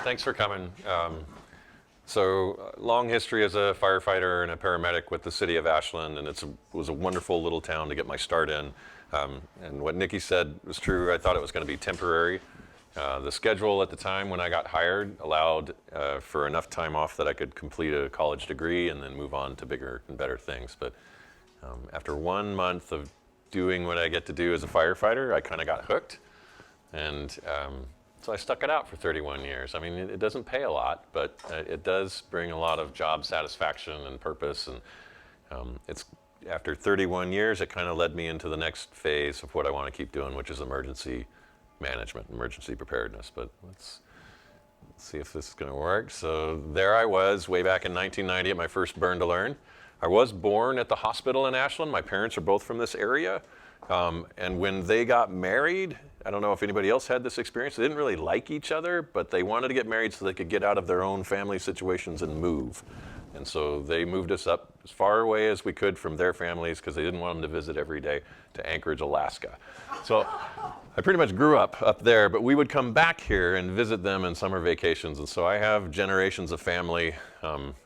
Thanks for coming. Long history as a firefighter and a paramedic with the City of Ashland, and it was a wonderful little town to get my start in. And what Nikki said was true. I thought it was going to be temporary. The schedule at the time when I got hired allowed for enough time off that I could complete a college degree and then move on to bigger and better things. But after 1 month of doing what I get to do as a firefighter, I kind of got hooked. And so I stuck it out for 31 years. I mean, it doesn't pay a lot, but it does bring a lot of job satisfaction and purpose. And it's after 31 years, it kind of led me into the next phase of what I want to keep doing, which is emergency management, emergency preparedness. But let's see if this is going to work. So there I was way back in 1990 at my first Burn to Learn. I was born at the hospital in Ashland. My parents are both from this area. And when they got married, I don't know if anybody else had this experience, they didn't really like each other, but they wanted to get married so they could get out of their own family situations and move. And so they moved us up as far away as we could from their families because they didn't want them to visit every day to Anchorage, Alaska. So I pretty much grew up there, but we would come back here and visit them in summer vacations. And so I have generations of family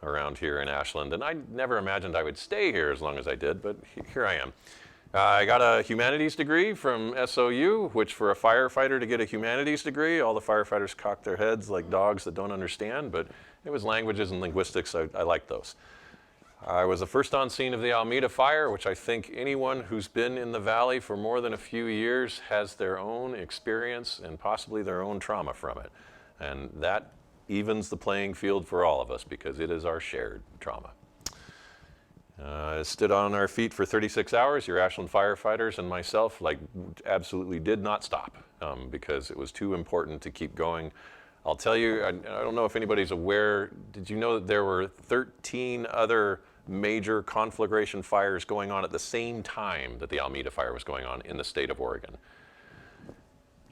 around here in Ashland. And I never imagined I would stay here as long as I did, but here I am. I got a humanities degree from SOU, which for a firefighter to get a humanities degree, all the firefighters cock their heads like dogs that don't understand, but it was languages and linguistics. I liked those. I was the first on scene of the Almeda Fire, which I think anyone who's been in the valley for more than a few years has their own experience and possibly their own trauma from it. And that evens the playing field for all of us because it is our shared trauma. Stood on our feet for 36 hours. Your Ashland firefighters and myself absolutely did not stop because it was too important to keep going. I'll tell you, I don't know if anybody's aware, did you know that there were 13 other major conflagration fires going on at the same time that the Almeda Fire was going on in the state of Oregon?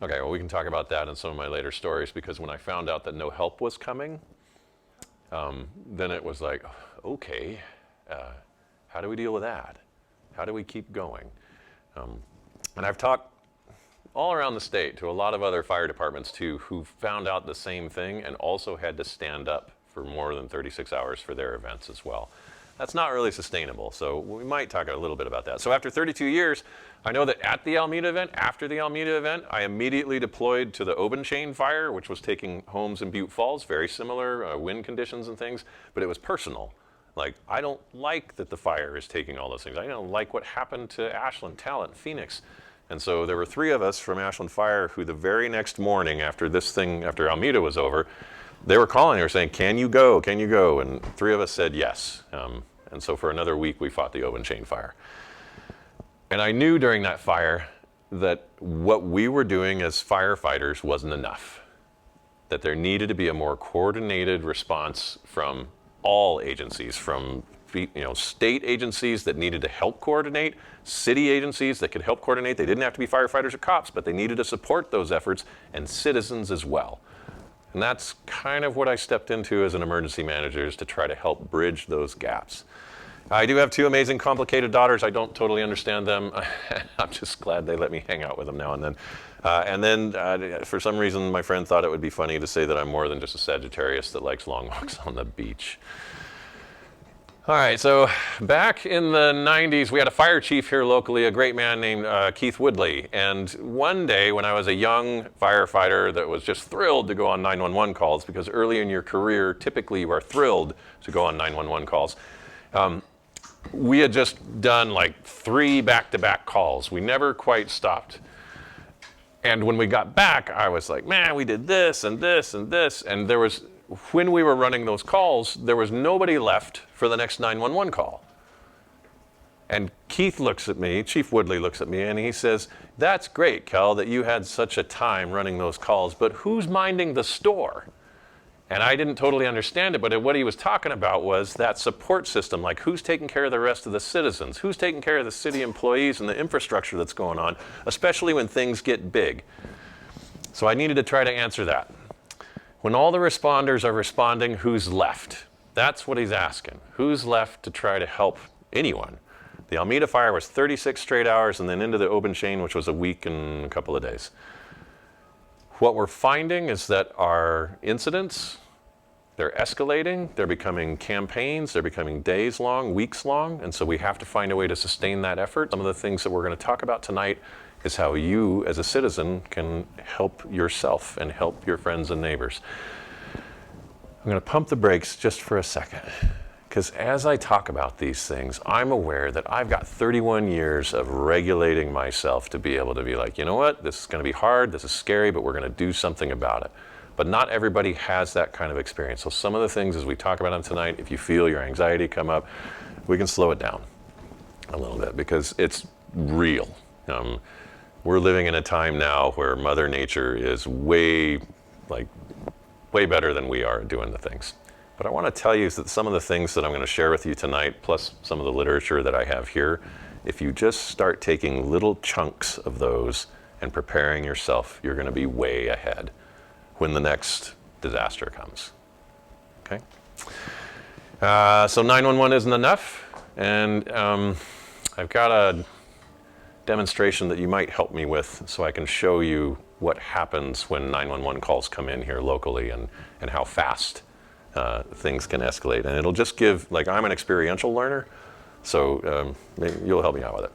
Okay, well, we can talk about that in some of my later stories because when I found out that no help was coming, then it was like, okay, how do we deal with that? How do we keep going? And I've talked all around the state to a lot of other fire departments too who found out the same thing and also had to stand up for more than 36 hours for their events as well. That's not really sustainable, so we might talk a little bit about that. So after 32 years, I know that at the Almeda event, after the Almeda event, I immediately deployed to the Aubenchain fire, which was taking homes in Butte Falls, very similar wind conditions and things, but it was personal. Like, I don't like that the fire is taking all those things. I don't like what happened to Ashland, Talent, Phoenix. And so there were 3 of us from Ashland Fire who the very next morning after Almeda was over, they were calling her saying, can you go, can you go? And 3 of us said yes. And so for another week, we fought the Aubenchain fire. And I knew during that fire that what we were doing as firefighters wasn't enough, that there needed to be a more coordinated response from all agencies, from state agencies that needed to help coordinate, city agencies that could help coordinate. They didn't have to be firefighters or cops, but they needed to support those efforts, and citizens as well. And that's kind of what I stepped into as an emergency manager, is to try to help bridge those gaps. I do have 2 amazing, complicated daughters. I don't totally understand them. I'm just glad they let me hang out with them now and then. And then, for some reason, my friend thought it would be funny to say that I'm more than just a Sagittarius that likes long walks on the beach. All right, so back in the 90s, we had a fire chief here locally, a great man named Keith Woodley. And one day when I was a young firefighter that was just thrilled to go on 911 calls, because early in your career, typically you are thrilled to go on 911 calls, we had just done 3 back-to-back calls. We never quite stopped. And when we got back, I was like, man, we did this and this and this. And when we were running those calls, there was nobody left for the next 911 call. And Keith looks at me, Chief Woodley looks at me, and he says, that's great, Cal, that you had such a time running those calls, but who's minding the store? And I didn't totally understand it, but what he was talking about was that support system, like who's taking care of the rest of the citizens, who's taking care of the city employees and the infrastructure that's going on, especially when things get big. So I needed to try to answer that. When all the responders are responding, who's left? That's what he's asking. Who's left to try to help anyone? The Almeda Fire was 36 straight hours and then into the Aubenchain, which was a week and a couple of days. what we're finding is that our incidents, they're escalating, they're becoming campaigns, they're becoming days long, weeks long, and so we have to find a way to sustain that effort. Some of the things that we're going to talk about tonight is how you as a citizen can help yourself and help your friends and neighbors. I'm going to pump the brakes just for a second, because as I talk about these things, I'm aware that I've got 31 years of regulating myself to be able to be like, you know what, this is going to be hard, this is scary, but we're going to do something about it. But not everybody has that kind of experience. So some of the things as we talk about them tonight, if you feel your anxiety come up, we can slow it down a little bit because it's real. We're living in a time now where Mother Nature is way better than we are at doing the things. But I want to tell you that some of the things that I'm going to share with you tonight, plus some of the literature that I have here, if you just start taking little chunks of those and preparing yourself, you're going to be way ahead when the next disaster comes. Okay? So 911 isn't enough, and I've got a demonstration that you might help me with so I can show you what happens when 911 calls come in here locally and how fast things can escalate. And it'll just give, like, I'm an experiential learner, so maybe you'll help me out with it.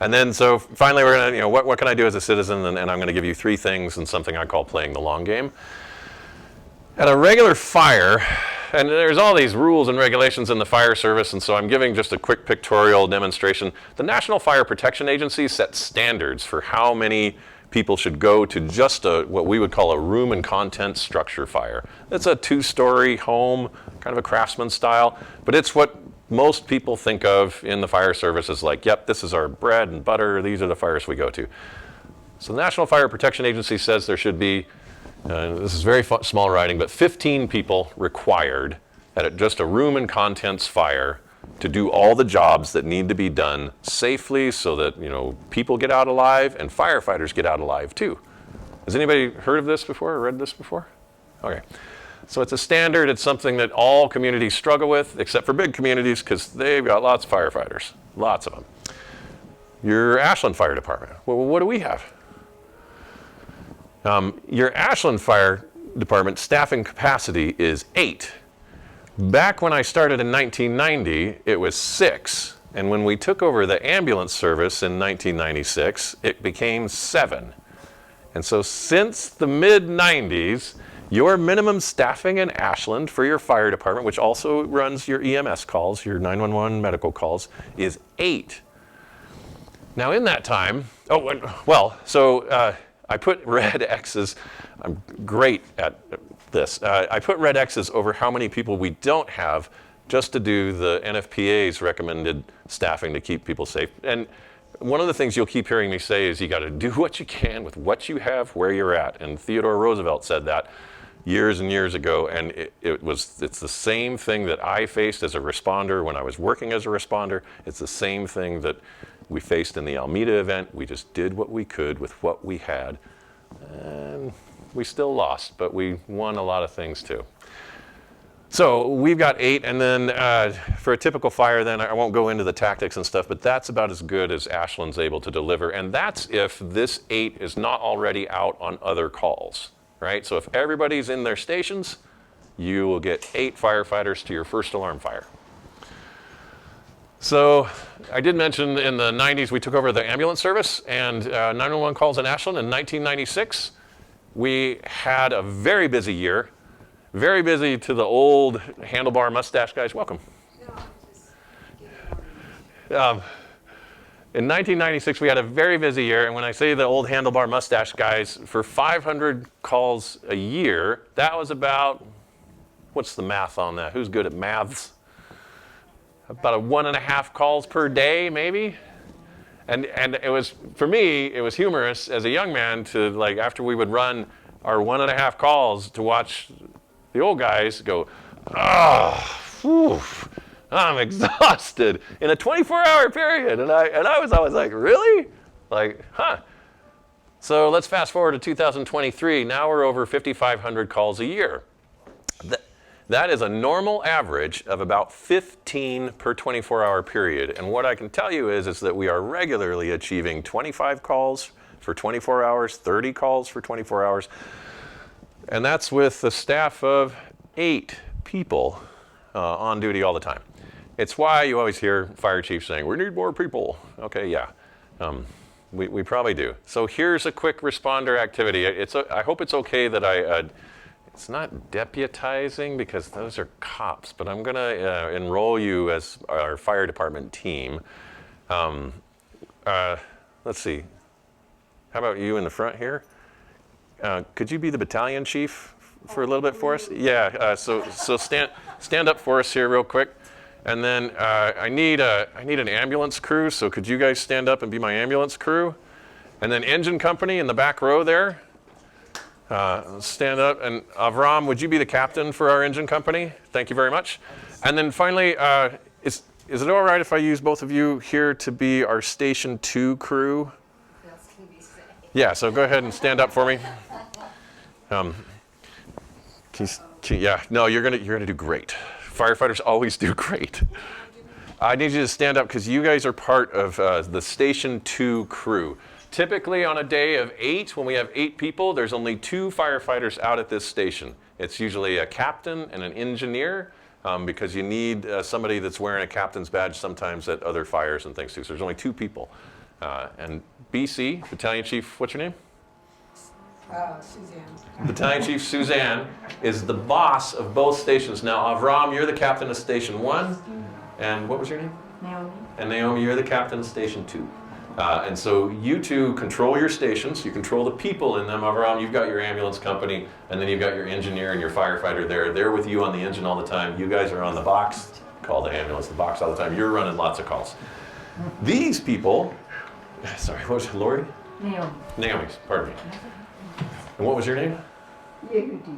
And then, so finally, we're gonna, what can I do as a citizen? And I'm gonna give you 3 things and something I call playing the long game. At a regular fire, and there's all these rules and regulations in the fire service, and so I'm giving just a quick pictorial demonstration. The National Fire Protection Agency sets standards for how many people should go to just what we would call a room and contents structure fire. It's a 2-story home, kind of a craftsman style, but it's what most people think of in the fire service as like, yep, this is our bread and butter, these are the fires we go to. So the National Fire Protection Agency says there should be, this is very small writing, but 15 people required at just a room and contents fire to do all the jobs that need to be done safely so that, people get out alive and firefighters get out alive too. Has anybody heard of this before or read this before? Okay. So it's a standard, it's something that all communities struggle with, except for big communities, because they've got lots of firefighters, lots of them. Your Ashland Fire Department, well, what do we have? Your Ashland Fire Department staffing capacity is 8. Back when I started in 1990, it was 6. And when we took over the ambulance service in 1996, it became 7. And so since the mid-90s, your minimum staffing in Ashland for your fire department, which also runs your EMS calls, your 911 medical calls, is 8. Now in that time, I put red X's. I'm great at this. I put red X's over how many people we don't have just to do the NFPA's recommended staffing to keep people safe. And one of the things you'll keep hearing me say is you got to do what you can with what you have where you're at. And Theodore Roosevelt said that years and years ago, and it's the same thing that I faced as a responder when I was working as a responder. It's the same thing that we faced in the Almeda event. We just did what we could with what we had, and we still lost, but we won a lot of things too. So we've got 8, and then for a typical fire, then I won't go into the tactics and stuff, but that's about as good as Ashland's able to deliver, and that's if this 8 is not already out on other calls. Right? So if everybody's in their stations, you will get 8 firefighters to your first alarm fire. So I did mention in the 90s we took over the ambulance service, and 911 calls in Ashland in 1996. We had a very busy year, very busy to the old handlebar mustache guys. Welcome. In 1996, we had a very busy year, and when I say the old handlebar mustache guys, for 500 calls a year, that was about, what's the math on that? Who's good at maths? About 1.5 calls per day, maybe? And it was, for me, it was humorous as a young man to, like, after we would run our 1.5 calls to watch the old guys go, I'm exhausted in a 24-hour period. And I was always like, really? Like, huh. So let's fast forward to 2023. Now we're over 5,500 calls a year. That is a normal average of about 15 per 24-hour period. And what I can tell you is that we are regularly achieving 25 calls, for 24 hours, 30 calls for 24 hours. And that's with a staff of 8 people on duty all the time. It's why you always hear fire chiefs saying, we need more people. Okay, yeah, we probably do. So here's a quick responder activity. I hope it's okay that it's not deputizing because those are cops, but I'm gonna enroll you as our fire department team. Let's see, how about you in the front here? Could you be the battalion chief for a little bit for us? Yeah, so stand up for us here real quick. And then I need an ambulance crew, so could you guys stand up and be my ambulance crew? And then engine company in the back row there, stand up. And Avram, would you be the captain for our engine company? Thank you very much. And then finally, is it all right if I use both of you here to be our Station 2 crew? Yeah, so go ahead and stand up for me. Yeah, no, you're gonna do great. Firefighters always do great. I need you to stand up because you guys are part of the Station 2 crew. Typically on a day of 8, when we have 8 people, there's only 2 firefighters out at this station. It's usually a captain and an engineer because you need somebody that's wearing a captain's badge sometimes at other fires and things too. So there's only 2 people. And BC, Battalion Chief, what's your name? Suzanne. Battalion Chief Suzanne is the boss of both stations. Now, Avram, you're the captain of Station 1. And what was your name? Naomi. And Naomi, you're the captain of Station 2. And so you two control your stations. You control the people in them. Avram, you've got your ambulance company, and then you've got your engineer and your firefighter there. They're with you on the engine all the time. You guys are on the box, call the ambulance, the box all the time. You're running lots of calls. These people, sorry, what was it, Lori? Naomi. Naomi's, pardon me. And what was your name? Yehudi.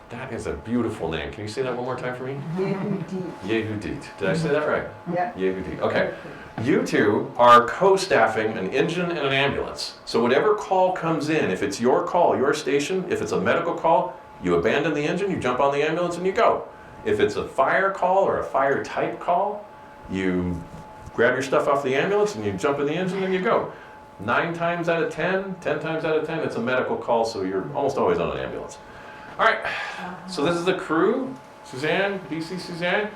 That is a beautiful name. Can you say that one more time for me? Yehudi. Yehudit. Did I say that right? Yeah. Yehudit. Okay. You two are co-staffing an engine and an ambulance. So whatever call comes in, if it's your call, your station, if it's a medical call, you abandon the engine, you jump on the ambulance and you go. If it's a fire call or a fire type call, you grab your stuff off the ambulance and you jump in the engine and you go. 9 times out of 10, 10 times out of 10, it's a medical call, so you're almost always on an ambulance. All right, so this is the crew. Suzanne, BC Suzanne.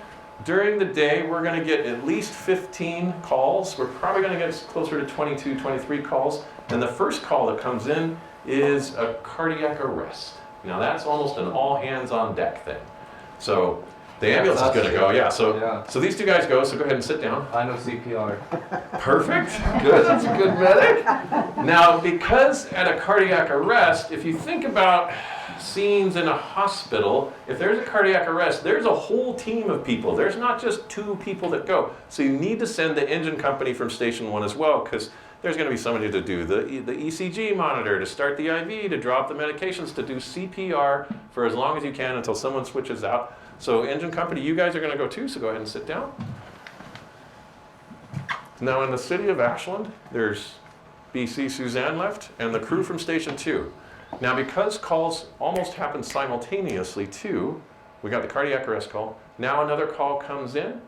During the day, we're gonna get at least 15 calls. We're probably gonna get closer to 22, 23 calls. And the first call that comes in is a cardiac arrest. Now that's almost an all hands on deck thing. So the ambulance is gonna go, yeah. So these 2 guys go, so go ahead and sit down. I know CPR. Perfect, good, that's a good medic. Now, because at a cardiac arrest, if you think about scenes in a hospital, if there's a cardiac arrest, there's a whole team of people. There's not just 2 people that go. So you need to send the engine company from Station 1 as well, because there's going to be somebody to do the ECG monitor, to start the IV, to drop the medications, to do CPR for as long as you can until someone switches out. So engine company, you guys are going to go too, so go ahead and sit down. Now in the City of Ashland, there's BC Suzanne left, and the crew from Station 2. Now because calls almost happen simultaneously too, we got the cardiac arrest call, now another call comes in.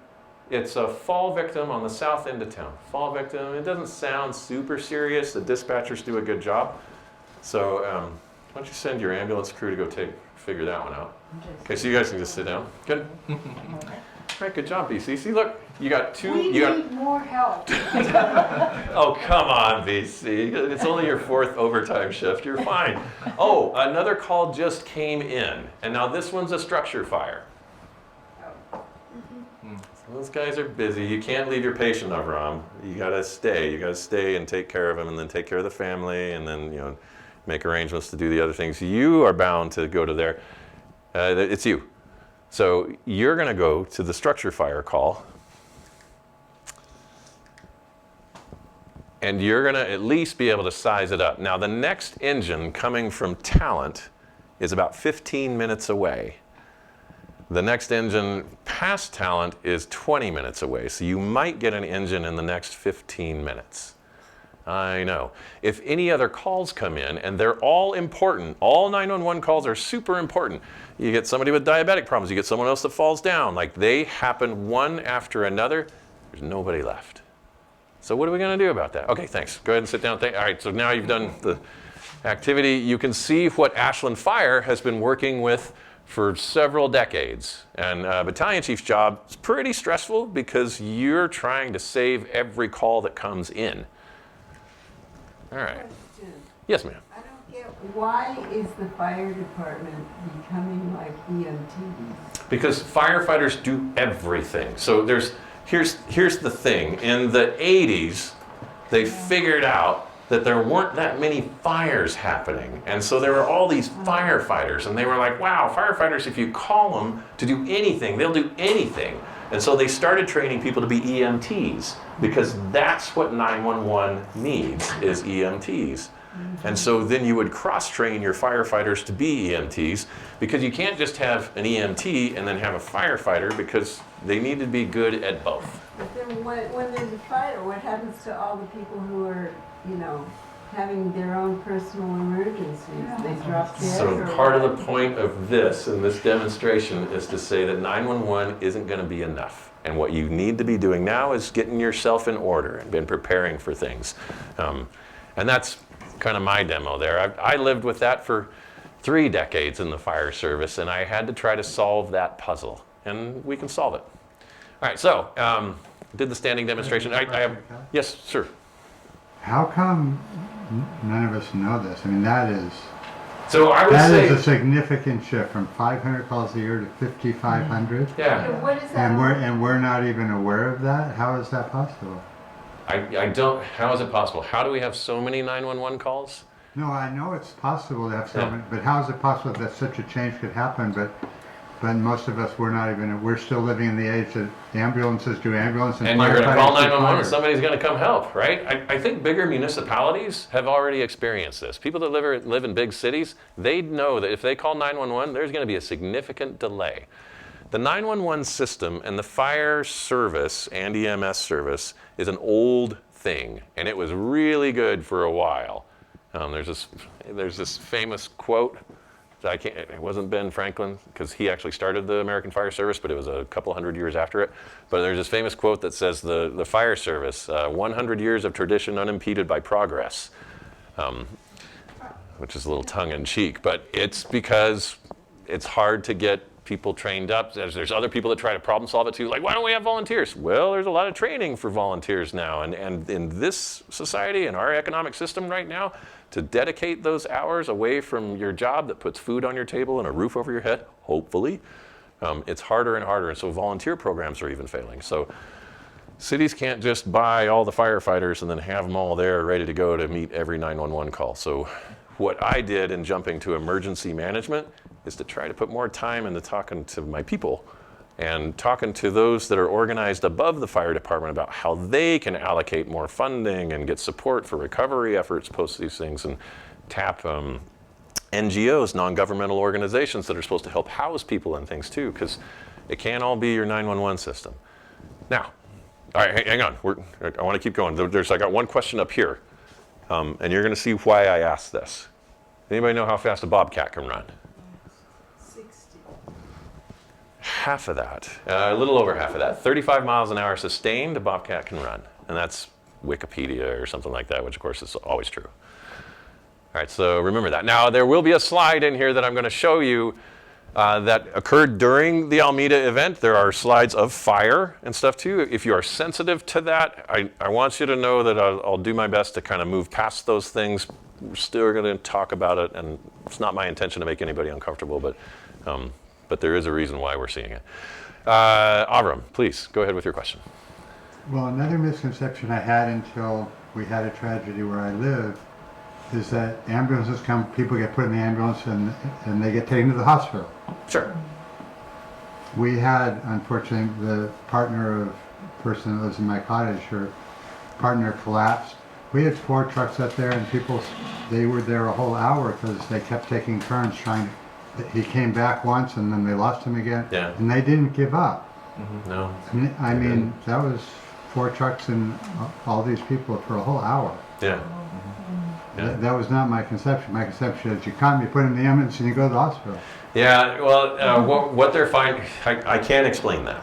It's a fall victim on the south end of town. Fall victim, it doesn't sound super serious, the dispatchers do a good job. So why don't you send your ambulance crew to go figure that one out. Okay, so you guys can just sit down. Good. All right, good job, BC. See, look, you got 2. We need more help. Oh, come on, BC. It's only your 4th overtime shift. You're fine. Oh, another call just came in. And now this one's a structure fire. So those guys are busy. You can't leave your patient, Avram. You gotta stay. You gotta stay and take care of him and then take care of the family and then, make arrangements to do the other things. You are bound to go to there. It's you. So you're gonna go to the structure fire call. And you're gonna at least be able to size it up. Now the next engine coming from Talent is about 15 minutes away. The next engine past Talent is 20 minutes away. So you might get an engine in the next 15 minutes. I know. If any other calls come in, and they're all important, all 911 calls are super important. You get somebody with diabetic problems, you get someone else that falls down, like they happen one after another, there's nobody left. So what are we going to do about that? Okay, thanks. Go ahead and sit down. All right, so now you've done the activity. You can see what Ashland Fire has been working with for several decades. And Battalion Chief's job is pretty stressful because you're trying to save every call that comes in. All right. Question. Yes, ma'am. I don't get, why is the fire department becoming like EMTs? Because firefighters do everything. So here's the thing. In the 80s, they figured out that there weren't that many fires happening. And so there were all these firefighters, and they were like, wow, firefighters, if you call them to do anything, they'll do anything. And so they started training people to be EMTs, because that's what 911 needs, is EMTs. And so then you would cross-train your firefighters to be EMTs, because you can't just have an EMT and then have a firefighter, because they need to be good at both. But then when there's a fire, what happens to all the people who are, you know, having their own personal emergencies? They drop dead? So part of the point of this and this demonstration is to say that 911 isn't going to be enough. And what you need to be doing now is getting yourself in order and been preparing for things. And that's kind of my demo there. I lived with that for 3 decades in the fire service, and I had to try to solve that puzzle. And we can solve it. All right, so did the standing demonstration. I have, yes, sir. How come none of us know this? I mean, that is a significant shift from 500 calls a year to 5,500. Yeah. What is that? And we're not even aware of that. How is that possible? I don't. How is it possible? How do we have so many 911 calls? No, I know it's possible to have so many, but how is it possible that such a change could happen? But most of us, we're still living in the age that ambulances do ambulance and you're going to call 911 and somebody's going to come help, right? I think bigger municipalities have already experienced this. People that live in big cities, they know that if they call 911, there's going to be a significant delay. The 911 system and the fire service and EMS service is an old thing, and it was really good for a while. There's this famous quote. It wasn't Ben Franklin, because he actually started the American Fire Service, but it was a couple hundred years after it. But there's this famous quote that says the fire service, 100 years of tradition unimpeded by progress, which is a little tongue-in-cheek, but it's because it's hard to get people trained up. There's other people that try to problem solve it too, like, why don't we have volunteers? Well, there's a lot of training for volunteers now, and in this society, in our economic system right now, to dedicate those hours away from your job that puts food on your table and a roof over your head, hopefully, it's harder and harder, and so volunteer programs are even failing. So cities can't just buy all the firefighters and then have them all there ready to go to meet every 911 call. So what I did in jumping to emergency management is to try to put more time into talking to my people and talking to those that are organized above the fire department about how they can allocate more funding and get support for recovery efforts post these things, and tap NGOs, non-governmental organizations that are supposed to help house people and things too, because it can't all be your 911 system. Now, all right, hang on. I want to keep going. I got one question up here, and you're going to see why I asked this. Anybody know how fast a bobcat can run? 60. Half of that, a little over half of that, 35 miles an hour sustained, a bobcat can run. And that's Wikipedia or something like that, which of course is always true. All right, so remember that. Now, there will be a slide in here that I'm going to show you that occurred during the Almeda event. There are slides of fire and stuff too. If you are sensitive to that, I want you to know that I'll do my best to kind of move past those things. We're still going to talk about it, and it's not my intention to make anybody uncomfortable, but there is a reason why we're seeing it. Avram, please, go ahead with your question. Well, another misconception I had until we had a tragedy where I live is that ambulances come, people get put in the ambulance and they get taken to the hospital. Sure. We had, unfortunately, the partner of the person that lives in my cottage, her partner collapsed. We had 4 trucks up there, and they were there a whole hour because they kept taking turns trying to. He came back once, and then they lost him again. Yeah. And they didn't give up. Mm-hmm. No. I mean, that was 4 trucks and all these people for a whole hour. Yeah. Mm-hmm. Yeah. That was not my conception. My conception is you come, you put him in the ambulance, and you go to the hospital. Yeah, well, what they're finding, I can't explain that.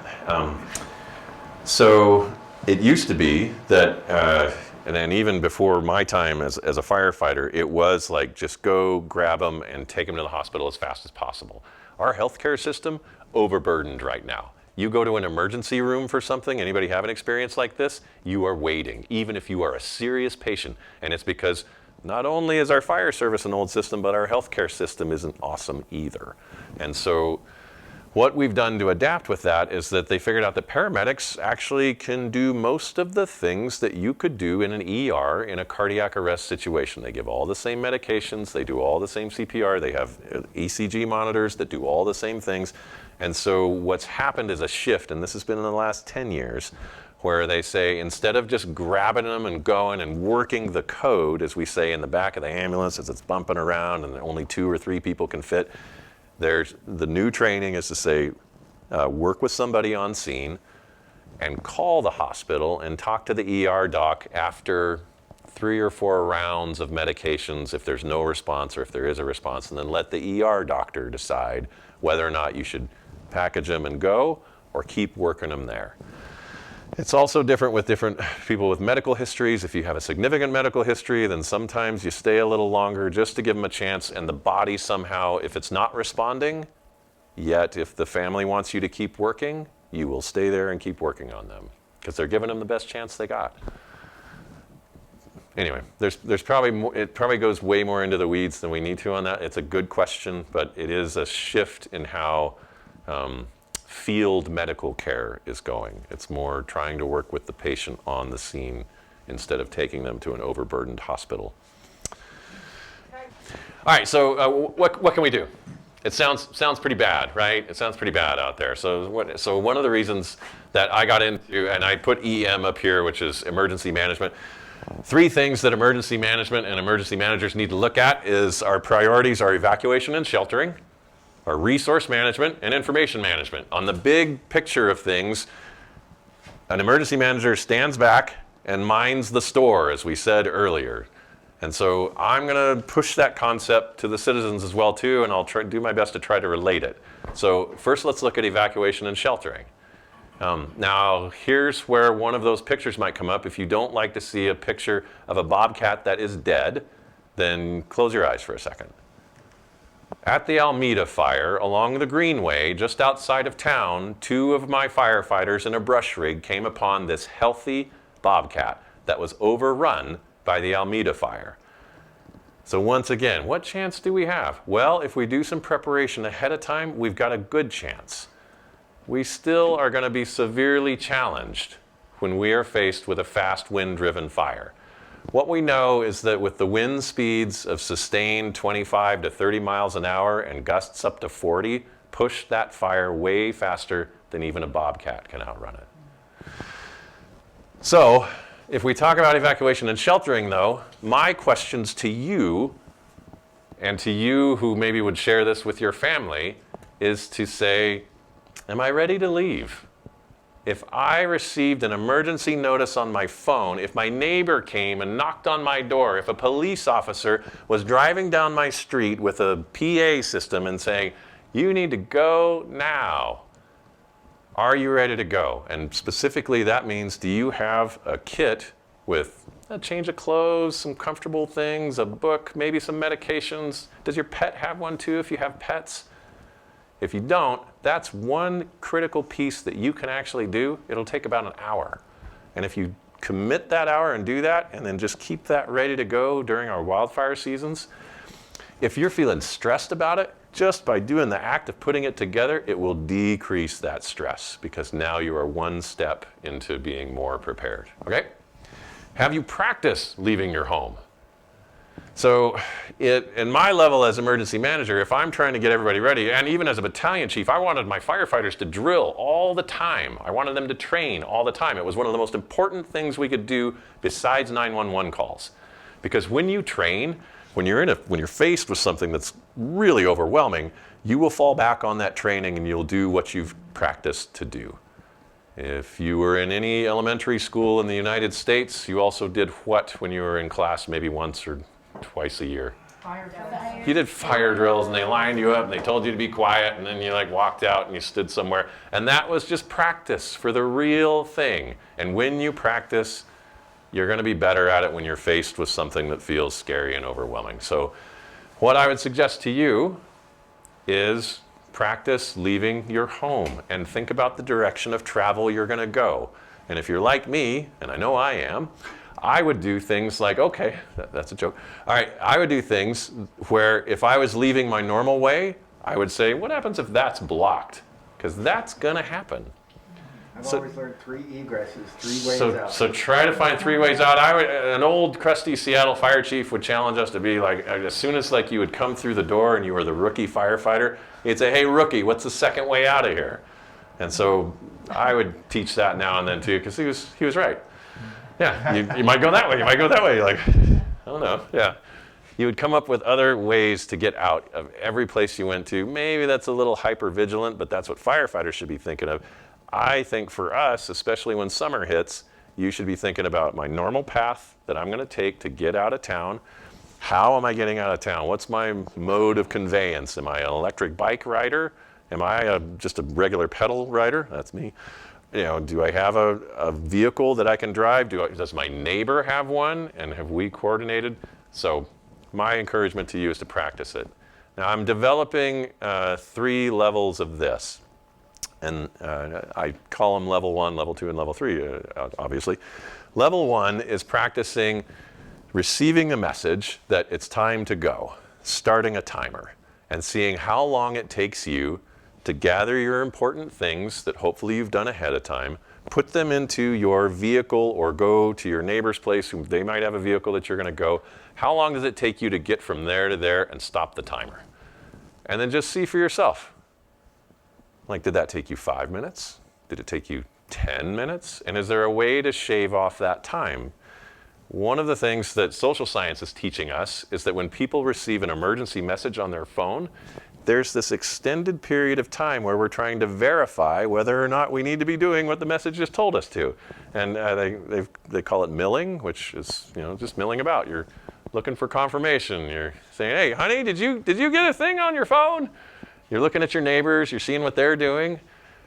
So It used to be that, and then even before my time as a firefighter, it was like just go grab them and take them to the hospital as fast as possible. Our healthcare system, overburdened right now. You go to an emergency room for something, anybody have an experience like this? You are waiting, even if you are a serious patient. And it's because not only is our fire service an old system, but our healthcare system isn't awesome either. And so what we've done to adapt with that is that they figured out that paramedics actually can do most of the things that you could do in an ER in a cardiac arrest situation. They give all the same medications, they do all the same CPR, they have ECG monitors that do all the same things. And so what's happened is a shift, and this has been in the last 10 years, where they say instead of just grabbing them and going and working the code, as we say in the back of the ambulance as it's bumping around and only 2 or 3 people can fit, there's the new training is to say, work with somebody on scene and call the hospital and talk to the ER doc after 3 or 4 rounds of medications if there's no response or if there is a response, and then let the ER doctor decide whether or not you should package them and go or keep working them there. It's also different with different people with medical histories. If you have a significant medical history, then sometimes you stay a little longer just to give them a chance, and the body somehow, if it's not responding, yet if the family wants you to keep working, you will stay there and keep working on them because they're giving them the best chance they got. Anyway, there's probably more, it probably goes way more into the weeds than we need to on that. It's a good question, but it is a shift in how field medical care is going. It's more trying to work with the patient on the scene instead of taking them to an overburdened hospital. All right, so what can we do? It sounds pretty bad, right? It sounds pretty bad out there. So one of the reasons that I got into, and I put EM up here, which is emergency management. 3 things that emergency management and emergency managers need to look at is our priorities are evacuation and sheltering, our resource management, and information management. On the big picture of things, an emergency manager stands back and minds the store, as we said earlier. And so I'm going to push that concept to the citizens as well too, and I'll do my best to try to relate it. So first let's look at evacuation and sheltering. Now here's where one of those pictures might come up. If you don't like to see a picture of a bobcat that is dead, then close your eyes for a second. At the Almeda fire, along the Greenway, just outside of town, 2 of my firefighters in a brush rig came upon this healthy bobcat that was overrun by the Almeda fire. So once again, what chance do we have? Well, if we do some preparation ahead of time, we've got a good chance. We still are going to be severely challenged when we are faced with a fast wind-driven fire. What we know is that with the wind speeds of sustained 25 to 30 miles an hour and gusts up to 40, push that fire way faster than even a bobcat can outrun it. So, if we talk about evacuation and sheltering though, my questions to you, and to you who maybe would share this with your family, is to say, am I ready to leave? If I received an emergency notice on my phone, if my neighbor came and knocked on my door, if a police officer was driving down my street with a PA system and saying, you need to go now, are you ready to go? And specifically that means, do you have a kit with a change of clothes, some comfortable things, a book, maybe some medications? Does your pet have one too if you have pets? If you don't, that's one critical piece that you can actually do. It'll take about an hour. And if you commit that hour and do that, and then just keep that ready to go during our wildfire seasons, if you're feeling stressed about it, just by doing the act of putting it together, it will decrease that stress because now you are one step into being more prepared, okay? Have you practiced leaving your home? So in my level as emergency manager, if I'm trying to get everybody ready, and even as a battalion chief, I wanted my firefighters to drill all the time. I wanted them to train all the time. It was one of the most important things we could do besides 911 calls. Because when you train, when you're faced with something that's really overwhelming, you will fall back on that training and you'll do what you've practiced to do. If you were in any elementary school in the United States, you also did what when you were in class maybe once or twice a year? Fire down. You did fire drills and they lined you up and they told you to be quiet and then you like walked out and you stood somewhere. And that was just practice for the real thing. And when you practice, you're going to be better at it when you're faced with something that feels scary and overwhelming. So what I would suggest to you is practice leaving your home and think about the direction of travel you're going to go. And if you're like me, and I know I am, I would do things like, okay, that's a joke. All right, I would do things where if I was leaving my normal way, I would say, what happens if that's blocked? Because that's going to happen. I've always learned 3 egresses, 3 ways out. So try to find 3 ways out. An old crusty Seattle fire chief would challenge us to be like, as soon as like you would come through the door and you were the rookie firefighter, he'd say, hey rookie, what's the second way out of here? And so I would teach that now and then too, because he was right. Yeah, you might go that way, you might go that way. Like, I don't know, yeah. You would come up with other ways to get out of every place you went to. Maybe that's a little hyper-vigilant, but that's what firefighters should be thinking of. I think for us, especially when summer hits, you should be thinking about my normal path that I'm going to take to get out of town. How am I getting out of town? What's my mode of conveyance? Am I an electric bike rider? Am I just a regular pedal rider? That's me. You know, do I have a vehicle that I can drive? Does my neighbor have one? And have we coordinated? So my encouragement to you is to practice it. Now I'm developing 3 levels of this. And I call them level 1, level 2, and level 3, obviously. Level 1 is practicing receiving a message that it's time to go, starting a timer, and seeing how long it takes you to gather your important things that hopefully you've done ahead of time, put them into your vehicle or go to your neighbor's place, who they might have a vehicle that you're going to go. How long does it take you to get from there to there and stop the timer? And then just see for yourself. Like, did that take you 5 minutes? Did it take you 10 minutes? And is there a way to shave off that time? One of the things that social science is teaching us is that when people receive an emergency message on their phone, there's this extended period of time where we're trying to verify whether or not we need to be doing what the message just told us to. And they call it milling, which is, you know, just milling about. You're looking for confirmation. You're saying, hey, honey, did you get a thing on your phone? You're looking at your neighbors, you're seeing what they're doing,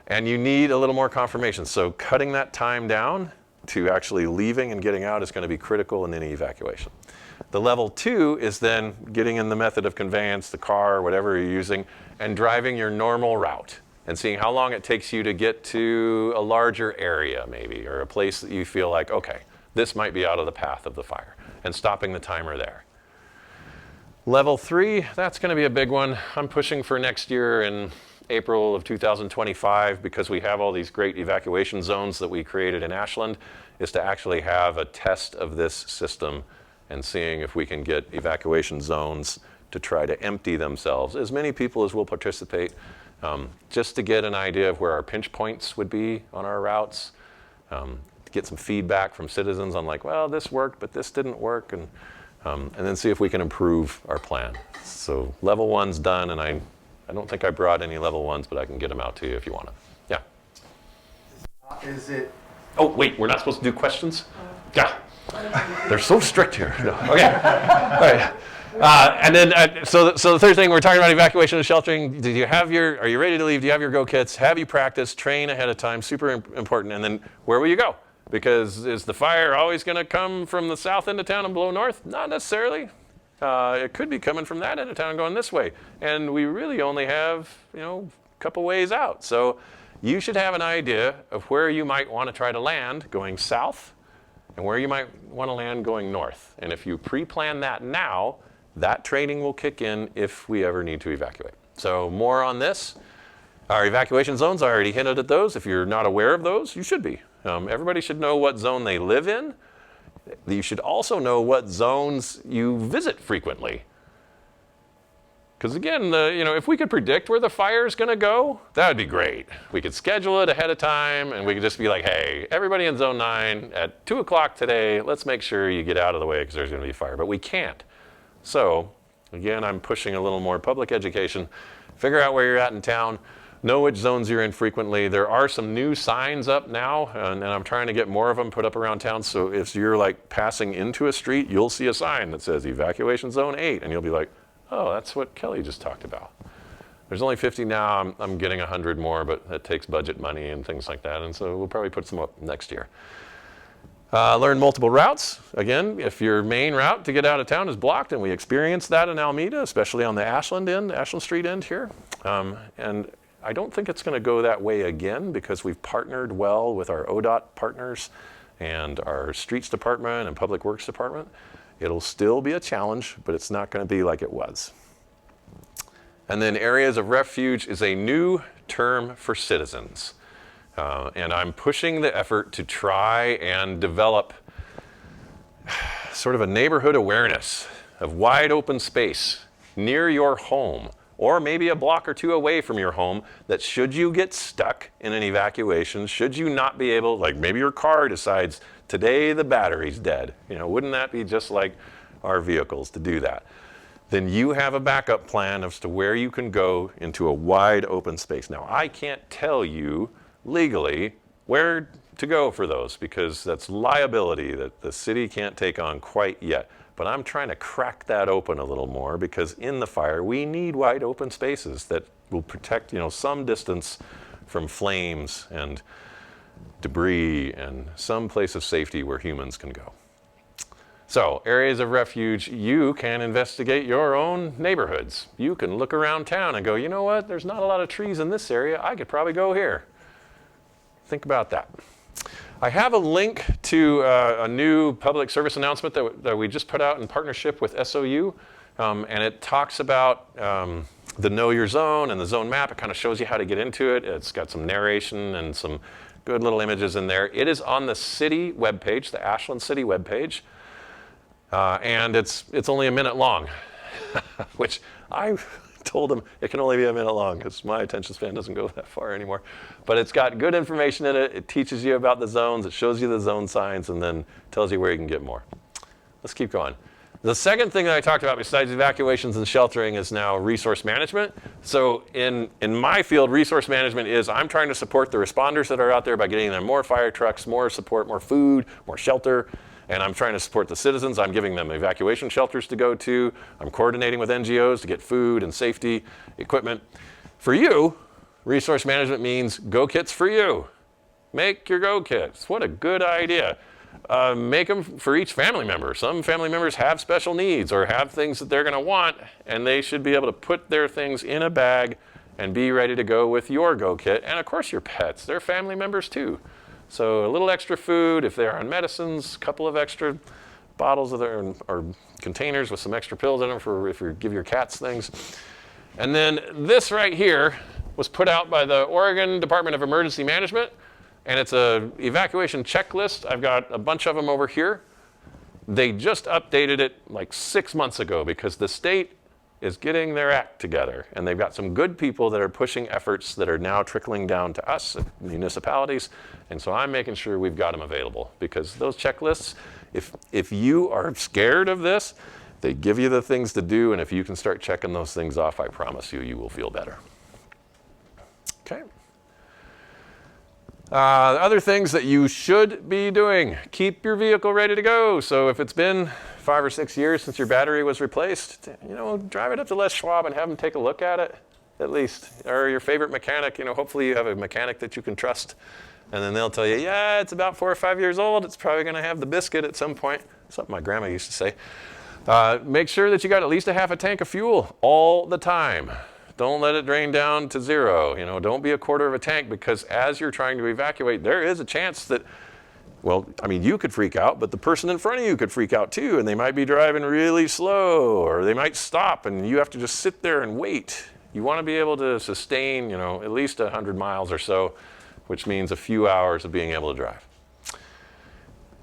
and you need a little more confirmation. So cutting that time down to actually leaving and getting out is going to be critical in any evacuation. The level 2 is then getting in the method of conveyance, the car, whatever you're using, and driving your normal route and seeing how long it takes you to get to a larger area maybe, or a place that you feel like, okay, this might be out of the path of the fire, and stopping the timer there. Level 3, that's going to be a big one. I'm pushing for next year in April of 2025, because we have all these great evacuation zones that we created in Ashland, is to actually have a test of this system and seeing if we can get evacuation zones to try to empty themselves. As many people as will participate, just to get an idea of where our pinch points would be on our routes, to get some feedback from citizens on like, well, this worked, but this didn't work, and then see if we can improve our plan. So level 1's done, and I don't think I brought any level 1s, but I can get them out to you if you want them. Yeah. Is it? Oh, wait, we're not supposed to do questions? Yeah. They're so strict here. No. Okay. All right. And then, so the third thing, we're talking about evacuation and sheltering. Are you ready to leave? Do you have your go kits? Have you practiced? Train ahead of time, super important. And then where will you go? Because is the fire always going to come from the south end of town and blow north? Not necessarily. It could be coming from that end of town going this way. And we really only have, a couple ways out. So you should have an idea of where you might want to try to land going south and where you might want to land going north. And if you pre-plan that now, that training will kick in if we ever need to evacuate. So more on this. Our evacuation zones, I already hinted at those. If you're not aware of those, you should be. Everybody should know what zone they live in. You should also know what zones you visit frequently. Because again, if we could predict where the fire is going to go, that would be great. We could schedule it ahead of time, and we could just be like, hey, everybody in zone 9 at 2 o'clock today, let's make sure you get out of the way because there's going to be fire. But we can't. So again, I'm pushing a little more public education. Figure out where you're at in town. know which zones you're in frequently. There are some new signs up now, and I'm trying to get more of them put up around town. So if you're like passing into a street, you'll see a sign that says Evacuation Zone 8, and you'll be like, oh, that's what Kelly just talked about. There's only 50 now. I'm getting 100 more, but that takes budget money and things like that. And so we'll probably put some up next year. Learn multiple routes. Again, if your main route to get out of town is blocked, and we experienced that in Almeda, especially on the Ashland Street end here. And I don't think it's going to go that way again because we've partnered well with our ODOT partners and our Streets Department and Public Works Department. It'll still be a challenge, but it's not going to be like it was. And then areas of refuge is a new term for citizens. And I'm pushing the effort to try and develop sort of a neighborhood awareness of wide open space near your home, or maybe a block or two away from your home, that should you get stuck in an evacuation, should you not be able, like maybe your car decides today the battery's dead, wouldn't that be just like our vehicles to do that? Then you have a backup plan as to where you can go into a wide open space. Now, I can't tell you legally where to go for those because that's liability that the city can't take on quite yet. But I'm trying to crack that open a little more because in the fire, we need wide open spaces that will protect, some distance from flames and debris and some place of safety where humans can go. So, areas of refuge, you can investigate your own neighborhoods. You can look around town and go, you know what, there's not a lot of trees in this area. I could probably go here. Think about that. I have a link to a new public service announcement that we just put out in partnership with SOU, and it talks about the Know Your Zone and the zone map. It kind of shows you how to get into it. It's got some narration and some good little images in there. It is on the city webpage, the Ashland City webpage, and it's only a minute long, which I told them it can only be a minute long because my attention span doesn't go that far anymore. But it's got good information in it. It teaches you about the zones. It shows you the zone signs and then tells you where you can get more. Let's keep going. The second thing that I talked about besides evacuations and sheltering is now resource management. So in my field, resource management is I'm trying to support the responders that are out there by getting them more fire trucks, more support, more food, more shelter. And I'm trying to support the citizens. I'm giving them evacuation shelters to go to. I'm coordinating with NGOs to get food and safety equipment. For you, resource management means go kits for you. Make your go kits. What a good idea. Make them for each family member. Some family members have special needs or have things that they're going to want, and they should be able to put their things in a bag and be ready to go with your go kit. And of course your pets, they're family members too. So a little extra food, if they're on medicines, a couple of extra bottles of their, or containers with some extra pills in them for if you give your cats things. And then this right here was put out by the Oregon Department of Emergency Management, and it's a evacuation checklist. I've got a bunch of them over here. They just updated it like 6 months ago because the state is getting their act together, and they've got some good people that are pushing efforts that are now trickling down to us, municipalities, and so I'm making sure we've got them available because those checklists, if you are scared of this, they give you the things to do, and if you can start checking those things off, I promise you, you will feel better. Okay. Other things that you should be doing, keep your vehicle ready to go. So if it's been 5 or 6 years since your battery was replaced, drive it up to Les Schwab and have them take a look at it, at least. Or your favorite mechanic, hopefully you have a mechanic that you can trust. And then they'll tell you, yeah, it's about 4 or 5 years old. It's probably going to have the biscuit at some point. Something my grandma used to say. Make sure that you got at least a half a tank of fuel all the time. Don't let it drain down to zero. Don't be a quarter of a tank because as you're trying to evacuate, there is a chance that, you could freak out, but the person in front of you could freak out too, and they might be driving really slow, or they might stop, and you have to just sit there and wait. You want to be able to sustain, at least 100 miles or so, which means a few hours of being able to drive.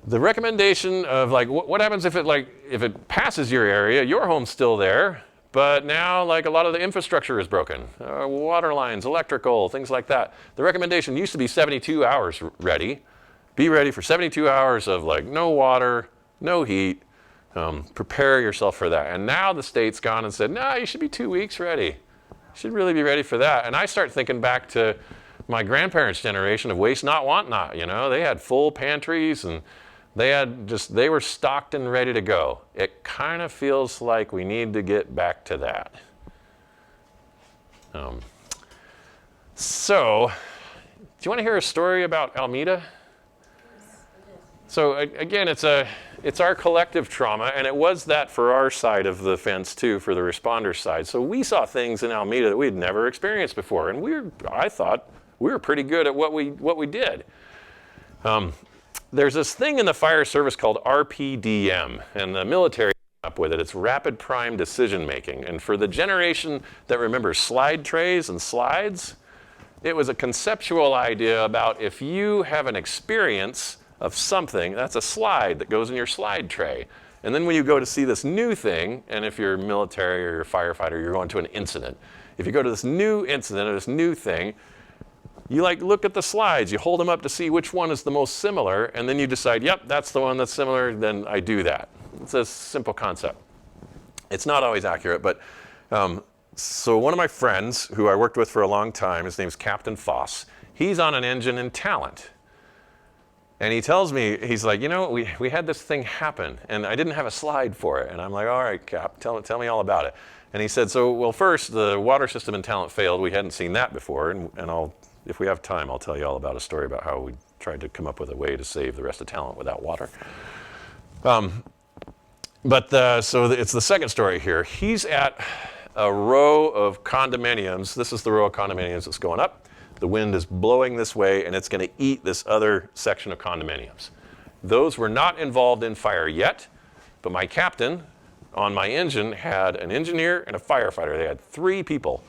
The recommendation of what happens if it passes your area, your home's still there, but now a lot of the infrastructure is broken, water lines, electrical, things like that. The recommendation used to be 72 hours ready. Be ready for 72 hours of no water, no heat. Prepare yourself for that. And now the state's gone and said, no, you should be 2 weeks ready. You should really be ready for that. And I start thinking back to my grandparents' generation of waste not, want not. You know, they had full pantries and they were stocked and ready to go. It kind of feels like we need to get back to that. So, do you want to hear a story about Almeda? So again, it's our collective trauma, and it was that for our side of the fence too, for the responder side. So we saw things in Almeda that we had never experienced before, and I thought we were pretty good at what we did. There's this thing in the fire service called RPDM, and the military came up with it. It's rapid prime decision making, and for the generation that remembers slide trays and slides, it was a conceptual idea about if you have an experience of something, that's a slide that goes in your slide tray. And then when you go to see this new thing, and if you're military or you're a firefighter, you're going to an incident. If you go to this new incident or this new thing, you look at the slides, you hold them up to see which one is the most similar, and then you decide, yep, that's the one that's similar, then I do that. It's a simple concept. It's not always accurate, but so one of my friends who I worked with for a long time, his name's Captain Foss, he's on an engine in Talent. And he tells me, he's like, you know, we had this thing happen, and I didn't have a slide for it. And I'm like, all right, Cap, tell me all about it. And he said, so, well, first, the water system in Talent failed. We hadn't seen that before, and if we have time, I'll tell you all about a story about how we tried to come up with a way to save the rest of Talent without water. So it's the second story here. He's at a row of condominiums. This is the row of condominiums that's going up. The wind is blowing this way, and it's going to eat this other section of condominiums. Those were not involved in fire yet, but my captain on my engine had an engineer and a firefighter. They had 3 people.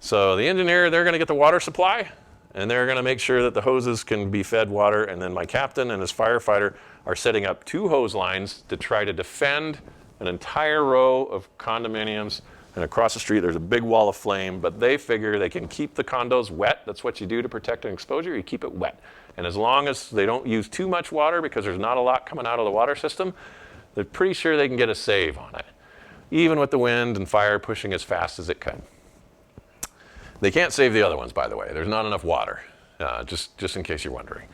So the engineer, they're going to get the water supply, and they're going to make sure that the hoses can be fed water, and then my captain and his firefighter are setting up 2 hose lines to try to defend an entire row of condominiums. And across the street, there's a big wall of flame, but they figure they can keep the condos wet. That's what you do to protect an exposure. You keep it wet. And as long as they don't use too much water, because there's not a lot coming out of the water system, they're pretty sure they can get a save on it, even with the wind and fire pushing as fast as it could. They can't save the other ones, by the way. There's not enough water, just in case you're wondering.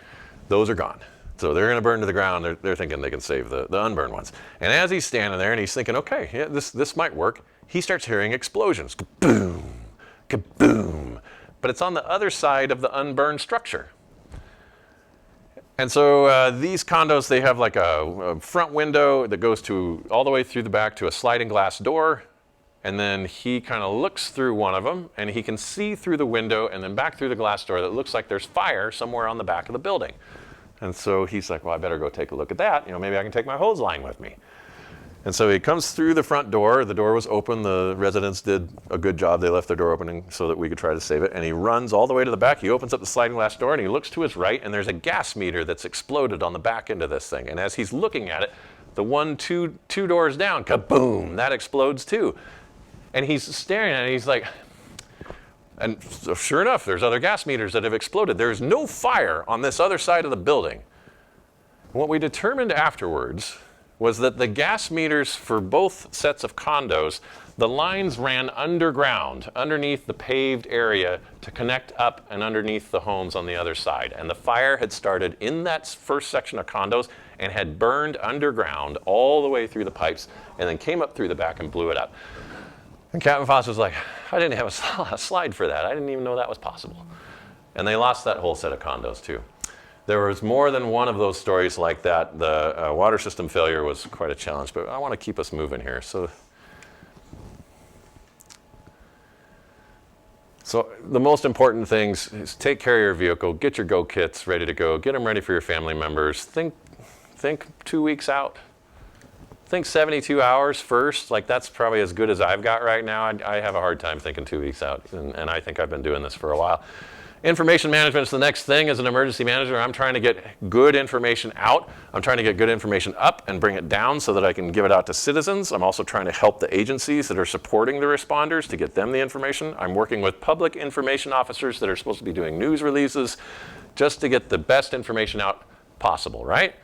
Those are gone. So they're going to burn to the ground. They're thinking they can save the unburned ones. And as he's standing there and he's thinking, okay, yeah, this might work, he starts hearing explosions. Kaboom, kaboom. But it's on the other side of the unburned structure. And so these condos, they have like a front window that goes all the way through the back to a sliding glass door. And then he kind of looks through one of them, and he can see through the window and then back through the glass door that looks like there's fire somewhere on the back of the building. And so he's like, well, I better go take a look at that. Maybe I can take my hose line with me. And so he comes through the front door. The door was open. The residents did a good job. They left their door opening so that we could try to save it. And he runs all the way to the back. He opens up the sliding glass door, and he looks to his right, and there's a gas meter that's exploded on the back end of this thing. And as he's looking at it, the one two doors down, kaboom, that explodes too. And he's staring at it, he's like, and so sure enough, there's other gas meters that have exploded. There's no fire on this other side of the building. What we determined afterwards was that the gas meters for both sets of condos, the lines ran underground, underneath the paved area to connect up and underneath the homes on the other side. And the fire had started in that first section of condos and had burned underground all the way through the pipes and then came up through the back and blew it up. And Captain Foss was like, I didn't have a slide for that. I didn't even know that was possible. And they lost that whole set of condos too. There was more than one of those stories like that. The water system failure was quite a challenge, but I want to keep us moving here. So the most important things is take care of your vehicle, get your go kits ready to go, get them ready for your family members. Think 2 weeks out. Think 72 hours first. Like that's probably as good as I've got right now. I have a hard time thinking 2 weeks out, and I think I've been doing this for a while. Information management is the next thing. As an emergency manager, I'm trying to get good information out. I'm trying to get good information up and bring it down so that I can give it out to citizens. I'm also trying to help the agencies that are supporting the responders to get them the information. I'm working with public information officers that are supposed to be doing news releases just to get the best information out possible, right?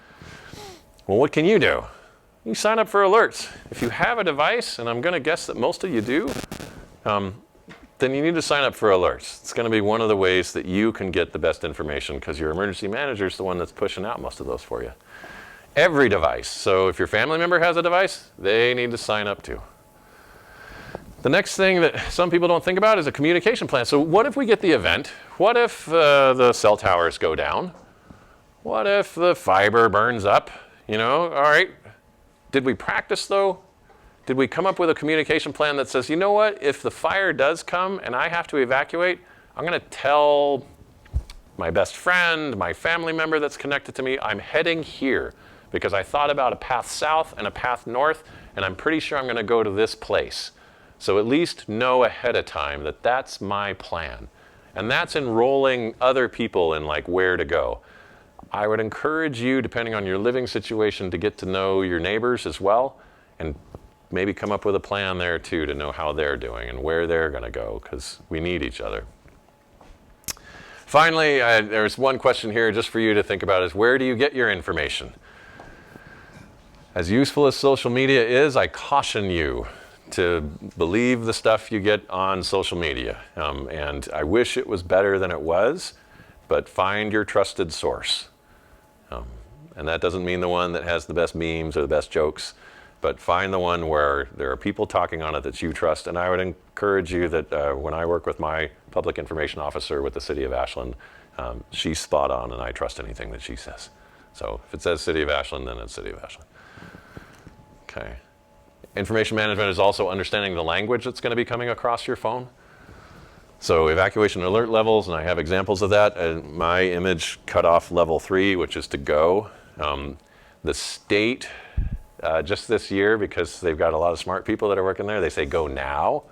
Well, what can you do? You sign up for alerts. If you have a device, and I'm going to guess that most of you do, then you need to sign up for alerts. It's going to be one of the ways that you can get the best information because your emergency manager is the one that's pushing out most of those for you. Every device. So if your family member has a device, they need to sign up too. The next thing that some people don't think about is a communication plan. So what if we get the event? What if the cell towers go down? What if the fiber burns up? You know, all right. Did we practice though? Did we come up with a communication plan that says, you know what, if the fire does come and I have to evacuate, I'm going to tell my best friend, my family member that's connected to me, I'm heading here because I thought about a path south and a path north, and I'm pretty sure I'm going to go to this place. So at least know ahead of time that that's my plan. And that's enrolling other people in like where to go. I would encourage you, depending on your living situation, to get to know your neighbors as well, and maybe come up with a plan there too to know how they're doing and where they're going to go, because we need each other. Finally, there's one question here just for you to think about is, where do you get your information? As useful as social media is, I caution you to believe the stuff you get on social media. And I wish it was better than it was, but find your trusted source. And that doesn't mean the one that has the best memes or the best jokes, but find the one where there are people talking on it that you trust. And I would encourage you that when I work with my public information officer with the City of Ashland, she's spot on and I trust anything that she says. So if it says City of Ashland, then it's City of Ashland. Okay. Information management is also understanding the language that's going to be coming across your phone. So evacuation alert levels, and I have examples of that. My image cut off level 3, which is to go. The state, just this year, because they've got a lot of smart people that are working there, they say go now.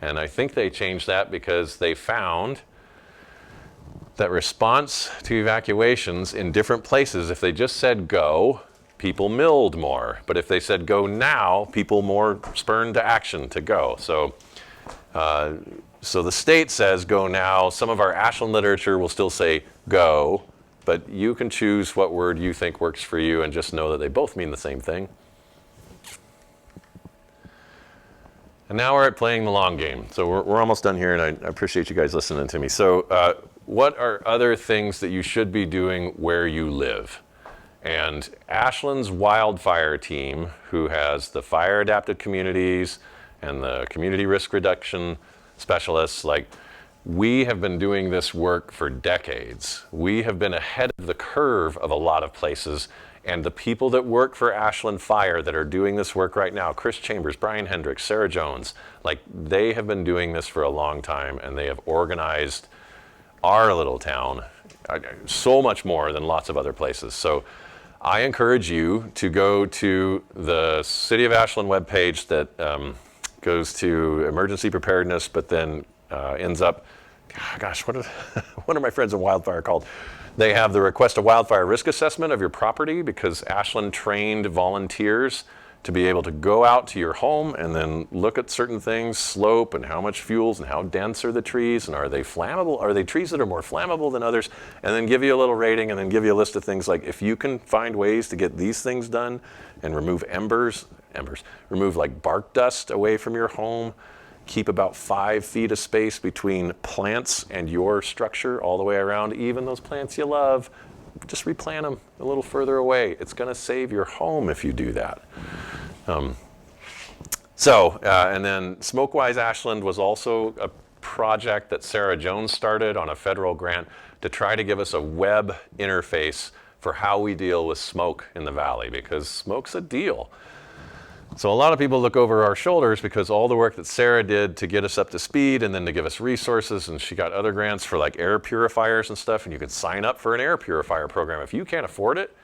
And I think they changed that because they found that response to evacuations in different places, if they just said go, people milled more. But if they said go now, people more spurned to action to go. So the state says go now. Some of our Ashland literature will still say go, but you can choose what word you think works for you and just know that they both mean the same thing. And now we're at playing the long game. So we're almost done here, and I appreciate you guys listening to me. So what are other things that you should be doing where you live? And Ashland's wildfire team, who has the fire adapted communities and the community risk reduction specialists, we have been doing this work for decades. We have been ahead of the curve of a lot of places, and the people that work for Ashland Fire that are doing this work right now, Chris Chambers, Brian Hendricks, Sarah Jones, they have been doing this for a long time, and they have organized our little town so much more than lots of other places. So I encourage you to go to the City of Ashland webpage that goes to emergency preparedness, but then ends up, gosh, what are my friends in wildfire called? They have the request a wildfire risk assessment of your property, because Ashland trained volunteers to be able to go out to your home and then look at certain things, slope and how much fuels and how dense are the trees and are they flammable? Are they trees that are more flammable than others? And then give you a little rating and then give you a list of things like, if you can find ways to get these things done and remove remove bark dust away from your home, keep about 5 feet of space between plants and your structure all the way around, even those plants you love, just replant them a little further away. It's going to save your home if you do that. And then Smokewise Ashland was also a project that Sarah Jones started on a federal grant to try to give us a web interface for how we deal with smoke in the valley, because smoke's a deal. So a lot of people look over our shoulders because all the work that Sarah did to get us up to speed and then to give us resources, and she got other grants for air purifiers and stuff, and you could sign up for an air purifier program. If you can't afford it,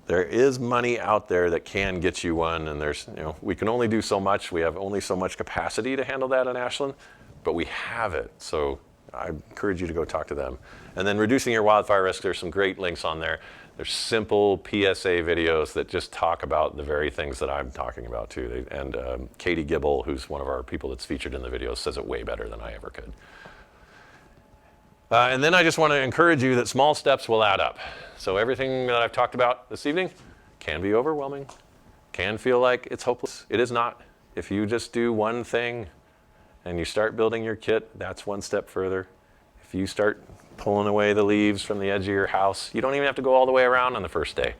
there is money out there that can get you one, and we can only do so much. We have only so much capacity to handle that in Ashland, but we have it. So I encourage you to go talk to them. And then reducing your wildfire risk, there's some great links on there. There's simple PSA videos that just talk about the very things that I'm talking about too. And Katie Gibble, who's one of our people that's featured in the videos, says it way better than I ever could. And then I just want to encourage you that small steps will add up. So everything that I've talked about this evening can be overwhelming, can feel like it's hopeless. It is not. If you just do one thing and you start building your kit, that's one step further. If you start pulling away the leaves from the edge of your house, you don't even have to go all the way around on the first day.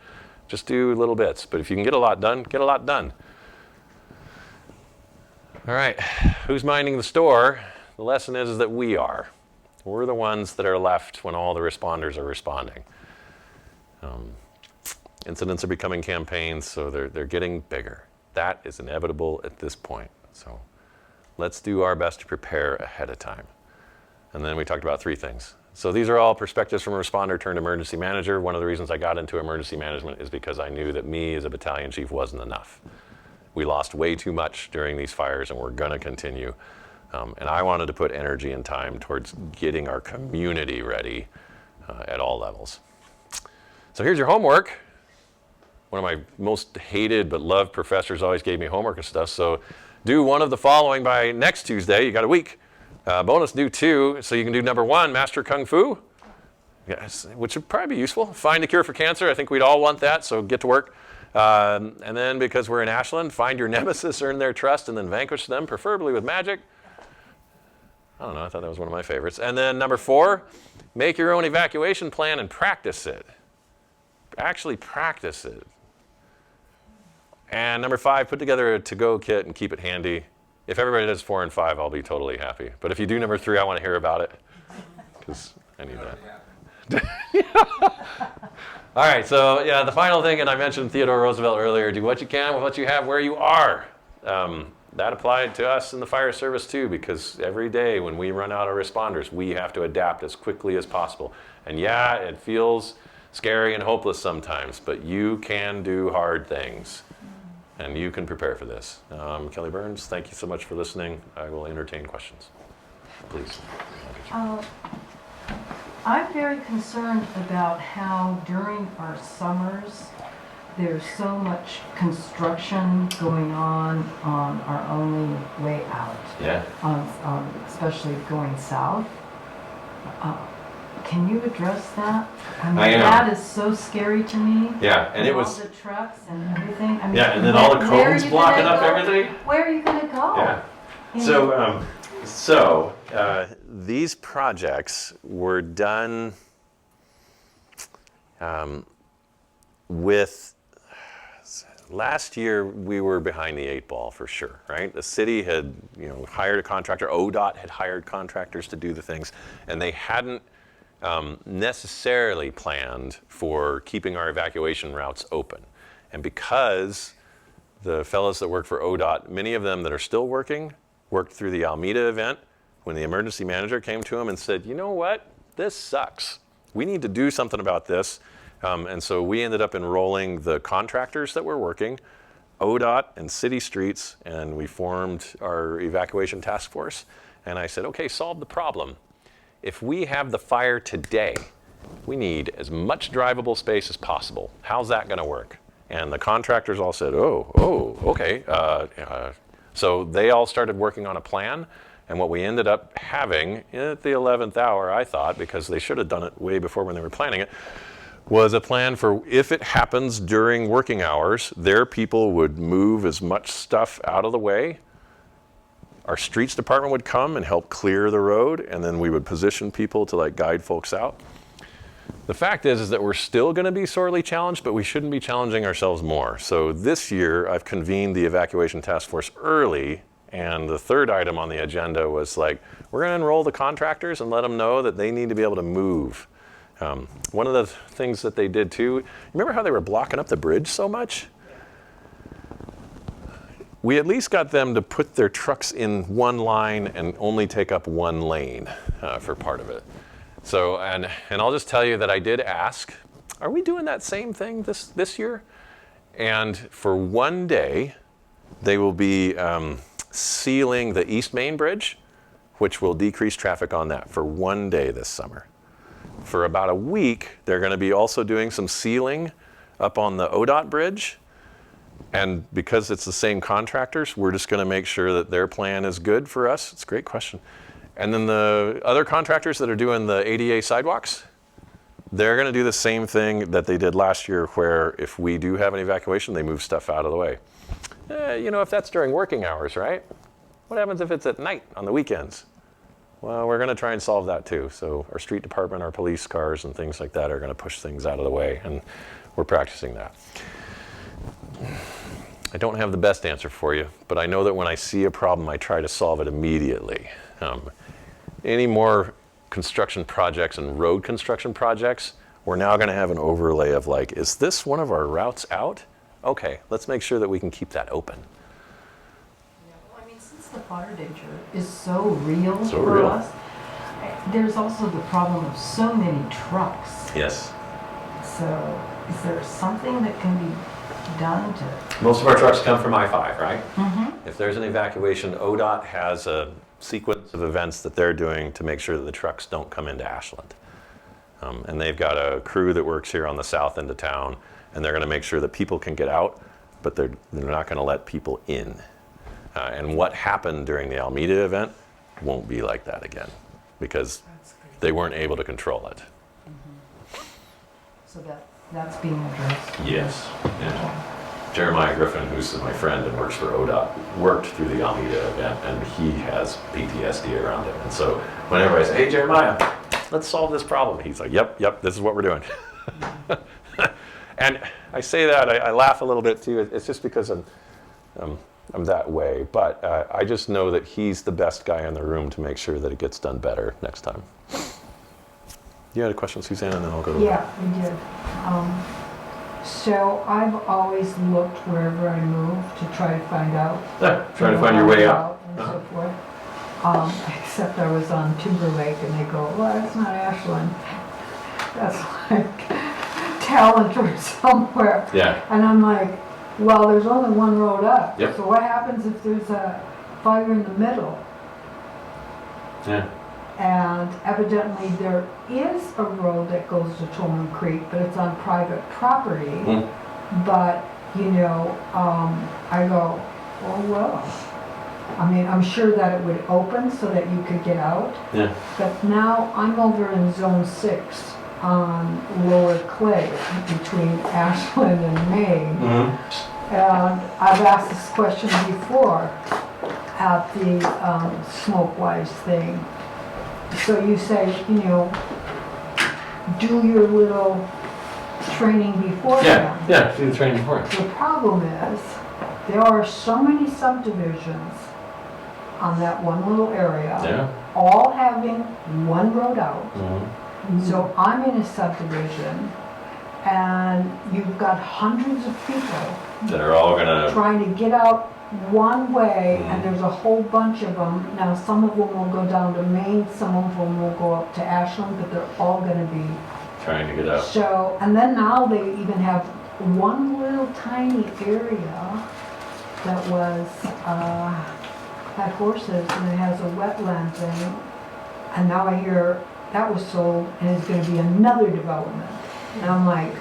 Just do little bits. But if you can get a lot done, get a lot done. All right, who's minding the store? The lesson is that we are. We're the ones that are left when all the responders are responding. Incidents are becoming campaigns, so they're getting bigger. That is inevitable at this point. So let's do our best to prepare ahead of time. And then we talked about 3 things. So these are all perspectives from a responder turned emergency manager. One of the reasons I got into emergency management is because I knew that me as a battalion chief wasn't enough. We lost way too much during these fires, and we're going to continue. And I wanted to put energy and time towards getting our community ready at all levels. So here's your homework. One of my most hated but loved professors always gave me homework and stuff. So do one of the following by next Tuesday. You got a week. Bonus, do 2. So you can do number 1, Master Kung Fu, yes, which would probably be useful. Find a cure for cancer. I think we'd all want that, so get to work. And then because we're in Ashland, find your nemesis, earn their trust, and then vanquish them, preferably with magic. I don't know, I thought that was one of my favorites. And then number 4, make your own evacuation plan and practice it. Actually practice it. And number 5, put together a to-go kit and keep it handy. If everybody does 4 and 5, I'll be totally happy. But if you do number 3, I want to hear about it, because I need that. All right, so yeah, the final thing, and I mentioned Theodore Roosevelt earlier, do what you can with what you have where you are. That applied to us in the fire service too, because every day when we run out of responders, we have to adapt as quickly as possible. And yeah, it feels scary and hopeless sometimes, but you can do hard things. And you can prepare for this. Kelly Burns, thank you so much for listening. I will entertain questions. Please. I'm very concerned about how during our summers, there's so much construction going on our only way out. Yeah. Especially going south. Can you address that? I mean, I am. that is so scary to me. Yeah, and it was. All the trucks and everything. I mean, Yeah, and then all the where are cones you blocking gonna up go? everything. Where are you going to go? Yeah. So these projects were done with. Last year we were behind the 8 ball for sure, right? The city had, hired a contractor. ODOT had hired contractors to do the things, and they hadn't necessarily planned for keeping our evacuation routes open. And because the fellows that work for ODOT, many of them that are still working, worked through the Almeda event, when the emergency manager came to them and said, you know what, this sucks. We need to do something about this. And so we ended up enrolling the contractors that were working, ODOT and city streets, and we formed our evacuation task force. And I said, okay, solve the problem. If we have the fire today, we need as much drivable space as possible. How's that going to work? And the contractors all said, okay. So they all started working on a plan. And what we ended up having at the 11th hour, I thought, because they should have done it way before when they were planning it, was a plan for if it happens during working hours, their people would move as much stuff out of the way. Our streets department would come and help clear the road, and then we would position people to guide folks out. The fact is that we're still going to be sorely challenged, but we shouldn't be challenging ourselves more. So this year, I've convened the evacuation task force early, and the third item on the agenda was we're going to enroll the contractors and let them know that they need to be able to move. One of the things that they did too, remember how they were blocking up the bridge so much? We at least got them to put their trucks in one line and only take up one lane for part of it. So, and I'll just tell you that I did ask, are we doing that same thing this year? And for one day, they will be sealing the East Main Bridge, which will decrease traffic on that for one day this summer. For about a week, they're going to be also doing some sealing up on the ODOT bridge. And because it's the same contractors, we're just going to make sure that their plan is good for us. It's a great question. And then the other contractors that are doing the ADA sidewalks, they're going to do the same thing that they did last year, where if we do have an evacuation, they move stuff out of the way. If that's during working hours, right? What happens if it's at night on the weekends? Well, we're going to try and solve that too. So our street department, our police cars and things like that are going to push things out of the way, and we're practicing that. I don't have the best answer for you, but I know that when I see a problem, I try to solve it immediately. Any more construction projects and road construction projects, we're now going to have an overlay of like, is this one of our routes out? Okay, let's make sure that we can keep that open. Yeah, well, I mean, since the fire danger is so real So for real. us, there's also the problem of so many trucks. Yes. So is there something that can be done to? Most of our trucks come from I-5, right? Mm-hmm. If there's an evacuation, ODOT has a sequence of events that they're doing to make sure that the trucks don't come into Ashland. And they've got a crew that works here on the south end of town, and they're going to make sure that people can get out, but they're not going to let people in. And what happened during the Almeda event won't be like that again, because they weren't able to control it. So that's being addressed. Yes. Yeah. Jeremiah Griffin, who's my friend and works for ODOT, worked through the Almeda event, and he has PTSD around it. And so whenever I say, hey, Jeremiah, let's solve this problem, he's like, yep, this is what we're doing. And I say that, I laugh a little bit too. It's just because I'm that way. But I just know that he's the best guy in the room to make sure that it gets done better next time. You had a question, Suzanne, and then I'll go to Yeah, we did. So I've always looked wherever I move to try to find out. try to find your way out. And so forth. Except I was on Timberlake and they go, well, that's not Ashland. That's like Talent or somewhere. Yeah. And I'm like, well, there's only one road up. Yep. So what happens if there's a fire in the middle? Yeah. And evidently there is a road that goes to Tolman Creek, but it's on private property. Mm. But, you know, I go, oh well. I mean, I'm sure that it would open so that you could get out. Yeah. But now I'm over in Zone 6 on Lower Clay between Ashland and Maine. Mm-hmm. And I've asked this question before at the SmokeWise thing. So you say, you know, do your little training beforehand. Yeah, do the training before. The problem is, there are so many subdivisions on that one little area, Yeah. all having one road out. Mm-hmm. So I'm in a subdivision, and you've got hundreds of people That are all gonna. trying to get out one way, Mhm. and there's a whole bunch of them. Now, some of them will go down to Maine, some of them will go up to Ashland, but they're all gonna be. Trying to get out. So, and then now they even have one little tiny area that was, had horses, and it has a wetland thing. And now I hear that was sold, and it's gonna be another development. And I'm like,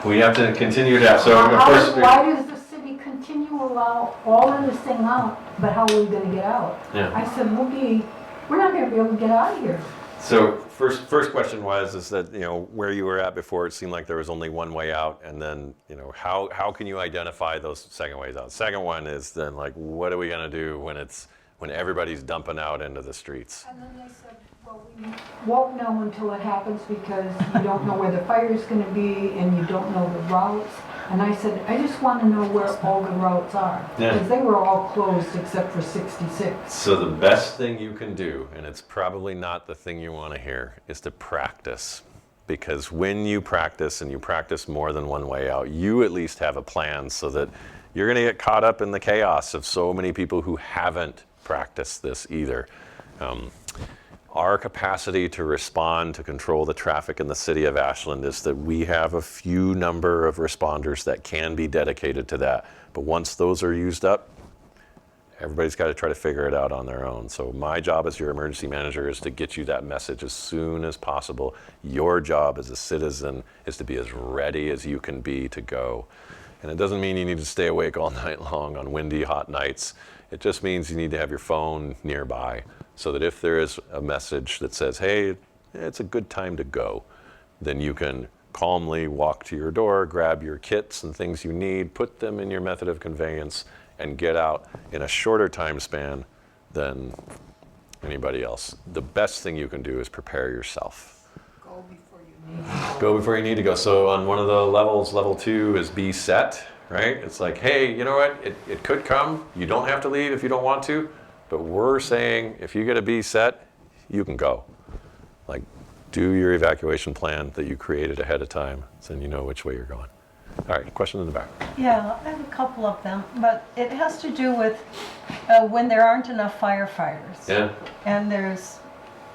We have to continue that. So of How course. does- why does the city continue to allow all of this thing out, but how are we gonna get out? Yeah. I said, we're not gonna be able to get out of here. So first question was is that, you know, where you were at before, it seemed like there was only one way out, and then, you know, how can you identify those second ways out? Second one is then like, what are we gonna do when everybody's dumping out into the streets? And then they said, well, we won't know until it happens because you don't know where the fire's gonna be and you don't know the routes. And I said, I just wanna know where all the routes are. Yeah. Because they were all closed except for 66. So the best thing you can do, and it's probably not the thing you want to hear, is to practice. Because when you practice, and you practice more than one way out, you at least have a plan so that you're going to get caught up in the chaos of so many people who haven't practiced this either. Our capacity to respond, to control the traffic in the city of Ashland is that we have a few number of responders that can be dedicated to that. But once those are used up, everybody's got to try to figure it out on their own. So my job as your emergency manager is to get you that message as soon as possible. Your job as a citizen is to be as ready as you can be to go. And it doesn't mean you need to stay awake all night long on windy, hot nights. It just means you need to have your phone nearby so that if there is a message that says, hey, it's a good time to go, then you can calmly walk to your door, grab your kits and things you need, put them in your method of conveyance, and get out in a shorter time span than anybody else. The best thing you can do is prepare yourself. Go before you need to. Go before you need to go. So on one of the levels, level 2 is be set, right? It's like, hey, you know what? It could come. You don't have to leave if you don't want to, but we're saying if you get a be set, you can go. Like, do your evacuation plan that you created ahead of time, so then you know which way you're going. All right, question in the back. Yeah, I have a couple of them, but it has to do with when there aren't enough firefighters. Yeah. And there's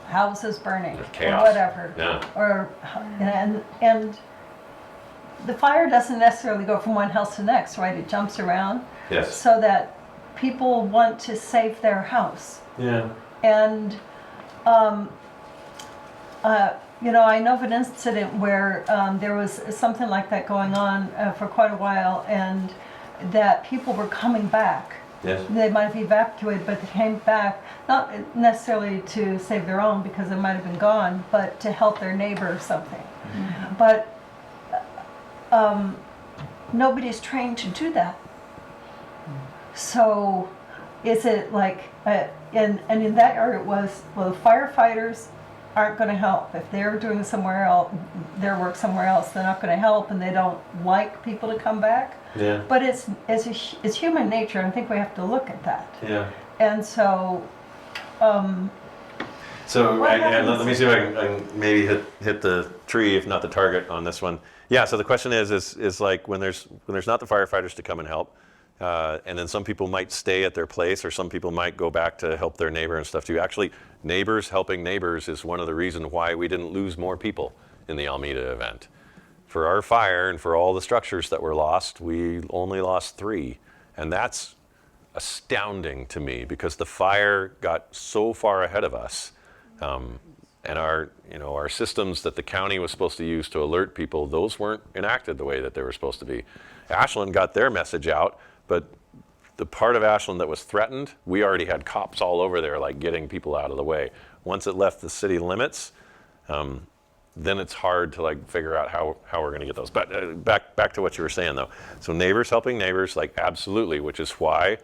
houses burning There's or chaos. whatever. Yeah. Or and the fire doesn't necessarily go from one house to the next, right? It jumps around. Yes. So that people want to save their house. Yeah. And I know of an incident where there was something like that going on for quite a while, and that people were coming back. Yes. They might have evacuated, but they came back, not necessarily to save their own because they might have been gone, but to help their neighbor or something. Mm-hmm. But nobody's trained to do that. So is it like, and in that area it was, well, the firefighters aren't going to help. If they're doing somewhere else, their work somewhere else, they're not going to help, and they don't like people to come back. Yeah. But it's human nature, and I think we have to look at that. Yeah. And so, So What and let happens- me see if I can maybe hit the tree, if not the target, on this one. Yeah. So the question is like when there's not the firefighters to come and help, and then some people might stay at their place, or some people might go back to help their neighbor and stuff too. Actually, neighbors helping neighbors is one of the reasons why we didn't lose more people in the Almeda event. For our fire and for all the structures that were lost, we only lost 3, and that's astounding to me because the fire got so far ahead of us, and our systems that the county was supposed to use to alert people, those weren't enacted the way that they were supposed to be. Ashland got their message out, but the part of Ashland that was threatened, we already had cops all over there, like getting people out of the way. Once it left the city limits, then it's hard to like figure out how we're going to get those. But back to what you were saying though. So neighbors helping neighbors, like absolutely, which is why,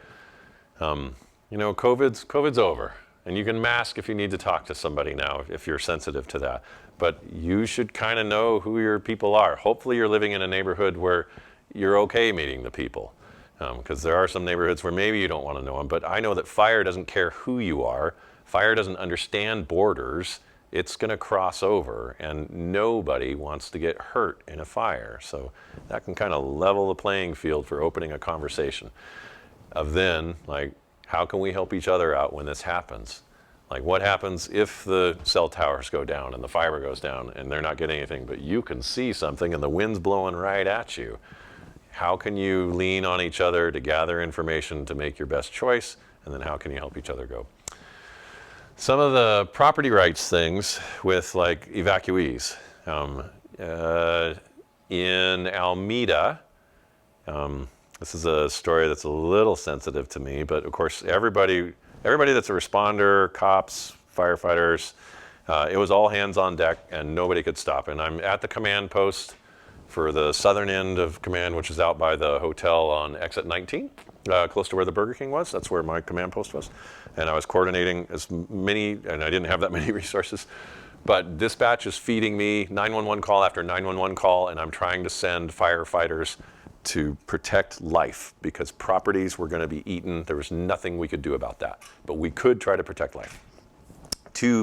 COVID's over, and you can mask if you need to talk to somebody now if you're sensitive to that. But you should kind of know who your people are. Hopefully, you're living in a neighborhood where you're okay meeting the people, because there are some neighborhoods where maybe you don't want to know them. But I know that fire doesn't care who you are. Fire doesn't understand borders. It's going to cross over, and nobody wants to get hurt in a fire. So that can kind of level the playing field for opening a conversation of then, like, how can we help each other out when this happens? Like, what happens if the cell towers go down and the fiber goes down and they're not getting anything, but you can see something and the wind's blowing right at you? How can you lean on each other to gather information to make your best choice? And then how can you help each other go? Some of the property rights things with like evacuees. In Almeda, this is a story that's a little sensitive to me, but of course everybody that's a responder, cops, firefighters, it was all hands on deck and nobody could stop. And I'm at the command post for the southern end of command, which is out by the hotel on exit 19, close to where the Burger King was. That's where my command post was. And I was coordinating as many, and I didn't have that many resources, but dispatch is feeding me 911 call after 911 call, and I'm trying to send firefighters to protect life because properties were going to be eaten. There was nothing we could do about that, but we could try to protect life. Has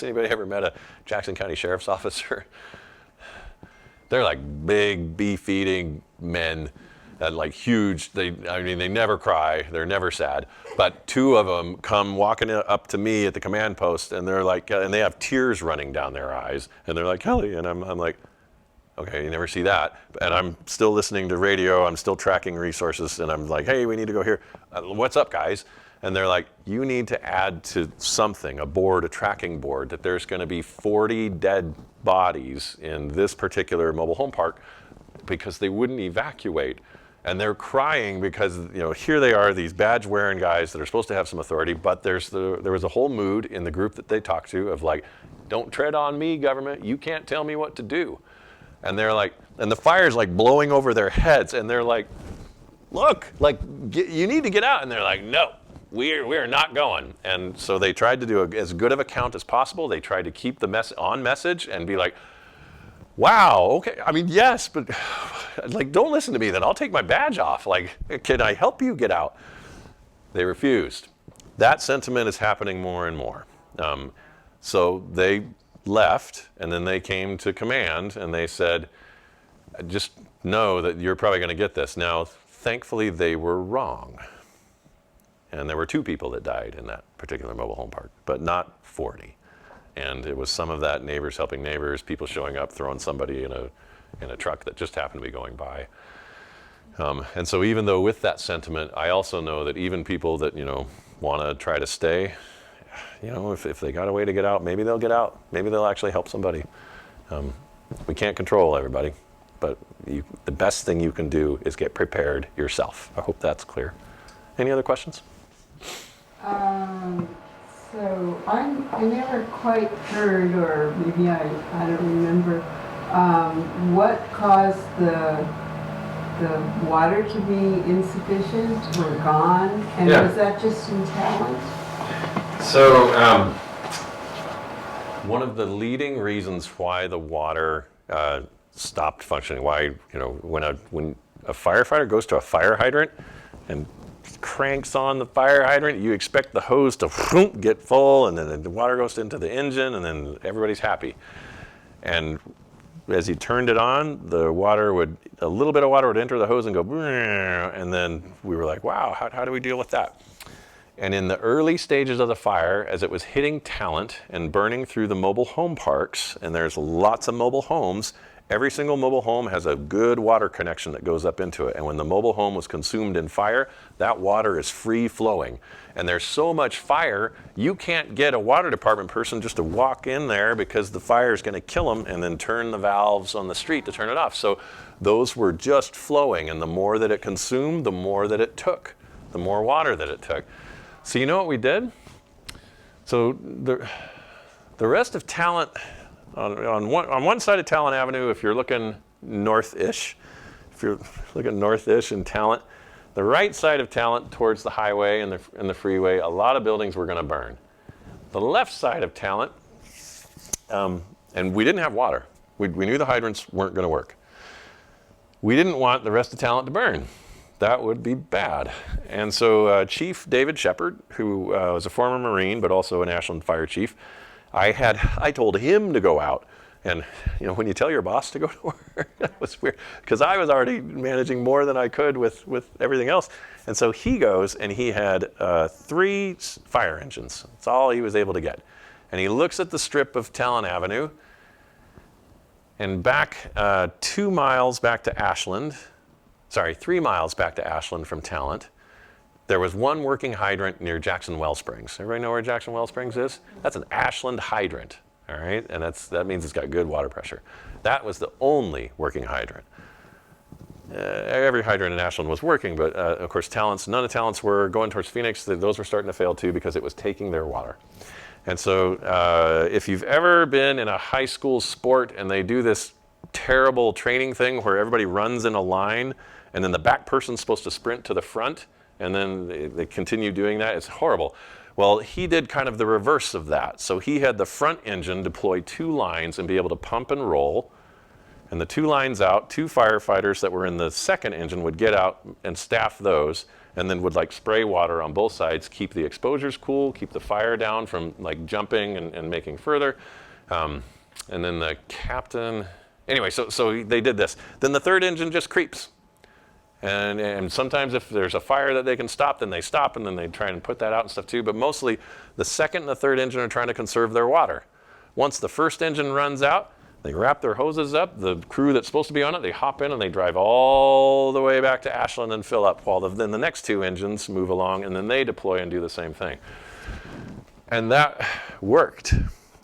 anybody ever met a Jackson County Sheriff's officer? They're like big, beef-eating men, and like huge. They never cry. They're never sad. But 2 of them come walking up to me at the command post, and they're like, and they have tears running down their eyes, and they're like, Kelly, and I'm like, okay, you never see that. And I'm still listening to radio. I'm still tracking resources, and I'm like, hey, we need to go here. What's up, guys? And they're like, you need to add to something, a tracking board, that there's going to be 40 dead bodies in this particular mobile home park because they wouldn't evacuate. And they're crying because, here they are, these badge-wearing guys that are supposed to have some authority, but there was a whole mood in the group that they talked to of like, don't tread on me, government. You can't tell me what to do. And they're like, and the fire's like blowing over their heads, and they're like, look, like, you need to get out. And they're like, no, we're not going. And so they tried to do as good of a count as possible. They tried to keep the on message and be like, wow, okay, I mean, yes, but like, don't listen to me then. I'll take my badge off. Like, can I help you get out? They refused. That sentiment is happening more and more. So they left, and then they came to command, and they said, just know that you're probably going to get this. Now, thankfully, they were wrong. And there were 2 people that died in that particular mobile home park, but not 40. And it was some of that neighbors helping neighbors, people showing up, throwing somebody in a truck that just happened to be going by. And so even though with that sentiment, I also know that even people that, want to try to stay, if they got a way to get out, maybe they'll get out. Maybe they'll actually help somebody. We can't control everybody, but the best thing you can do is get prepared yourself. I hope that's clear. Any other questions? So I never quite heard, or maybe I don't remember, what caused the water to be insufficient or gone, and Yeah. was that just in Talent? So one of the leading reasons why the water stopped functioning, why when a firefighter goes to a fire hydrant and cranks on the fire hydrant, you expect the hose to get full, and then the water goes into the engine, and then everybody's happy. And as he turned it on, a little bit of water would enter the hose and go, and then we were like, wow, how do we deal with that? And in the early stages of the fire, as it was hitting Talent and burning through the mobile home parks, and there's lots of mobile homes, every single mobile home has a good water connection that goes up into it. And when the mobile home was consumed in fire, that water is free flowing. And there's so much fire, you can't get a water department person just to walk in there because the fire is going to kill them and then turn the valves on the street to turn it off. So those were just flowing. And the more that it consumed, the more that it took, the more water that it took. So you know what we did? So the rest of Talent, on one side of Talent Avenue, if you're looking north-ish, in Talent, the right side of Talent towards the highway and the freeway, a lot of buildings were going to burn. The left side of Talent, and we didn't have water. We knew the hydrants weren't going to work. We didn't want the rest of Talent to burn. That would be bad. And so Chief David Shepard, who was a former Marine but also an Ashland Fire Chief, I told him to go out. And when you tell your boss to go to work, that was weird, because I was already managing more than I could with everything else. And so he goes, and he had 3 fire engines. That's all he was able to get. And he looks at the strip of Talent Avenue, and back 3 miles back to Ashland from Talent, there was one working hydrant near Jackson Well Springs. Everybody know where Jackson Well Springs is? That's an Ashland hydrant, all right? And that means it's got good water pressure. That was the only working hydrant. Every hydrant in Ashland was working, but of course none of Talents were going towards Phoenix. Those were starting to fail too because it was taking their water. And so if you've ever been in a high school sport and they do this terrible training thing where everybody runs in a line and then the back person's supposed to sprint to the front, and then they continue doing that. It's horrible. Well, he did kind of the reverse of that. So he had the front engine deploy 2 lines and be able to pump and roll. And the 2 lines out, 2 firefighters that were in the second engine would get out and staff those, and then would spray water on both sides, keep the exposures cool, keep the fire down from jumping and making further. And then the captain, anyway, so they did this. Then the third engine just creeps. And sometimes if there's a fire that they can stop, then they stop, and then they try and put that out and stuff too. But mostly the second and the third engine are trying to conserve their water. Once the first engine runs out, they wrap their hoses up. The crew that's supposed to be on it, they hop in and they drive all the way back to Ashland and fill up, while then the next 2 engines move along, and then they deploy and do the same thing. And that worked.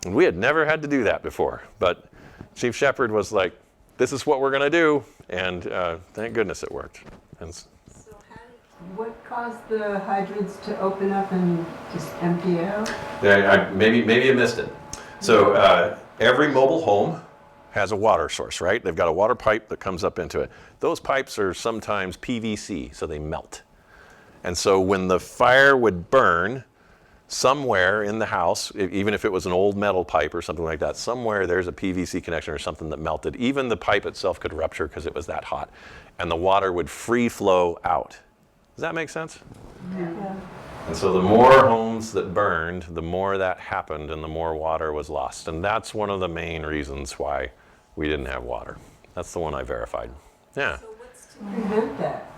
And we had never had to do that before. But Chief Shepard was like, this is what we're going to do. And thank goodness it worked. And So what caused the hydrants to open up and just empty out? maybe you missed it. So every mobile home has a water source, right? They've got a water pipe that comes up into it. Those pipes are sometimes PVC, so they melt. And so when the fire would burn somewhere in the house, even if it was an old metal pipe or something like that, somewhere there's a PVC connection or something that melted. Even the pipe itself could rupture because it was that hot. And the water would free flow out. Does that make sense? Yeah. And so the more homes that burned, the more that happened and the more water was lost. And that's one of the main reasons why we didn't have water. That's the one I verified. Yeah. Prevent that.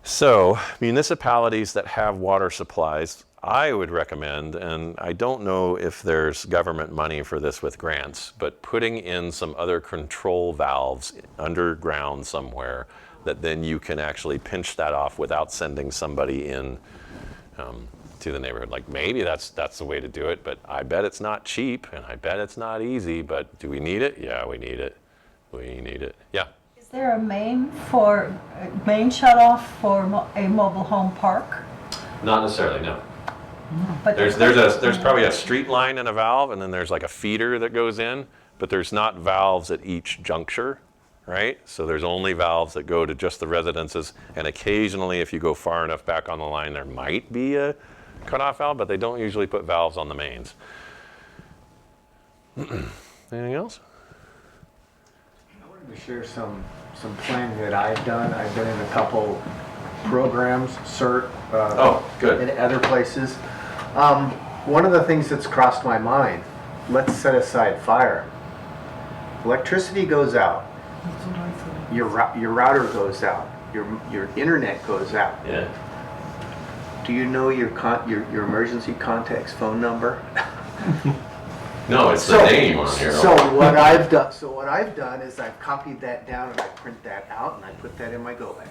So municipalities that have water supplies, I would recommend, and I don't know if there's government money for this with grants, but putting in some other control valves underground somewhere that then you can actually pinch that off without sending somebody in to the neighborhood. Like maybe that's the way to do it, but I bet it's not cheap and I bet it's not easy, but do we need it? Yeah, we need it. We need it. Yeah. Is there a main shutoff for a mobile home park? Not necessarily, no. But There's probably a street line and a valve, and then there's like a feeder that goes in, but there's not valves at each juncture, right? So there's only valves that go to just the residences, and occasionally if you go far enough back on the line, there might be a cutoff valve, but they don't usually put valves on the mains. Anything else? I wanted to share some planning that I've done. I've been in a couple programs, CERT, Good. in other places. One of the things that's crossed my mind, let's set aside fire. Electricity goes out, your router goes out, your internet goes out. Yeah. Do you know your emergency contact's phone number? No, it's the name on here. So what I've done is I've copied that down and I print that out and I put that in my go bag.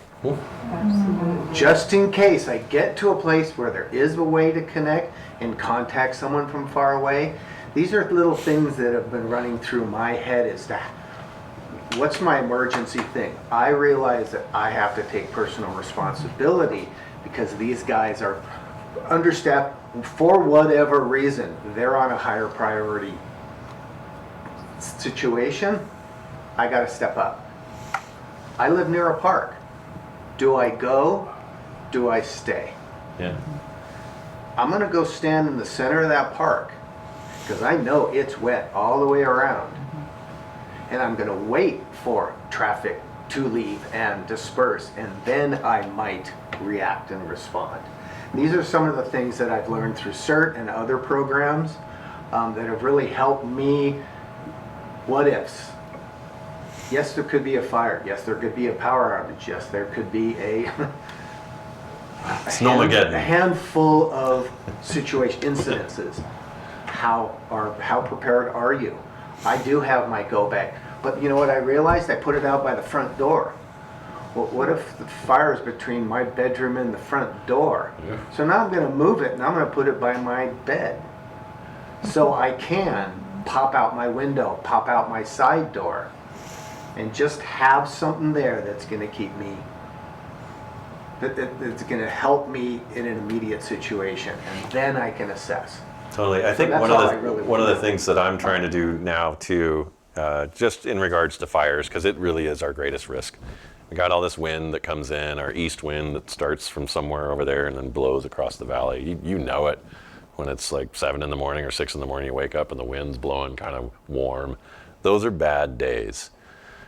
Absolutely. Just in case I get to a place where there is a way to connect and contact someone from far away. These are little things that have been running through my head as to what's my emergency thing. I realize that I have to take personal responsibility because these guys are understaffed for whatever reason. They're on a higher priority situation. I got to step up. I live near a park. Do I go? Do I stay? Yeah. I'm going to go stand in the center of that park because I know it's wet all the way around. And I'm going to wait for traffic to leave and disperse, and then I might react and respond. These are some of the things that I've learned through CERT and other programs that have really helped me. What ifs? Yes, there could be a fire. Yes, there could be a power outage. Yes, there could be a Snowmageddon. a handful of incidences. How prepared are you? I do have my go bag, but you know what I realized? I put it out by the front door. Well, what if the fire is between my bedroom and the front door? Yeah. So now I'm going to move it and I'm going to put it by my bed. So I can pop out my window, pop out my side door, and just have something there that's going to keep me, that's going to help me in an immediate situation, and then I can assess. Totally. I think that's one all I really of the want. things that I'm trying to do now too, just in regards to fires, because it really is our greatest risk. We got all this wind that comes in, our east wind that starts from somewhere over there and then blows across the valley. You know it when it's like 7 in the morning or 6 in the morning, you wake up and the wind's blowing kind of warm. Those are bad days.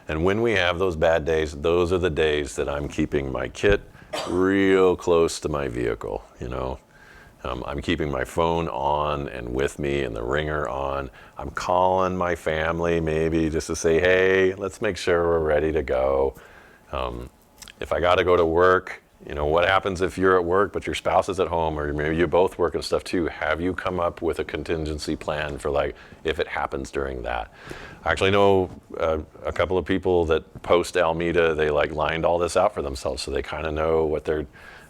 And when we have those bad days, those are the days that I'm keeping my kit real close to my vehicle, you know. I'm keeping my phone on and with me and the ringer on. I'm calling my family maybe just to say, hey, let's make sure we're ready to go. If I got to go to work, you know, what happens if you're at work but your spouse is at home, or maybe you both work and stuff too? Have you come up with a contingency plan for like if it happens during that? I actually know a couple of people that post Almeda, they like lined all this out for themselves so they kind of know what their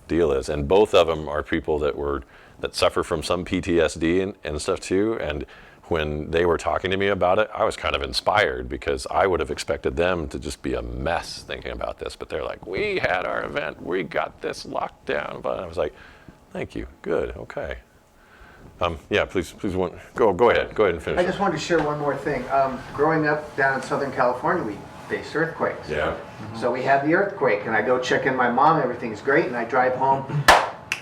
deal is. And both of them are people that suffer from some PTSD and stuff too. And when they were talking to me about it, I was kind of inspired because I would have expected them to just be a mess thinking about this. But they're like, we had our event, we got this locked down. But I was like, thank you, good, okay. Yeah, please go ahead and finish. I just wanted to share one more thing. Growing up down in Southern California, we faced earthquakes. Yeah. So we had the earthquake, and I go check in my mom, everything's great, and I drive home.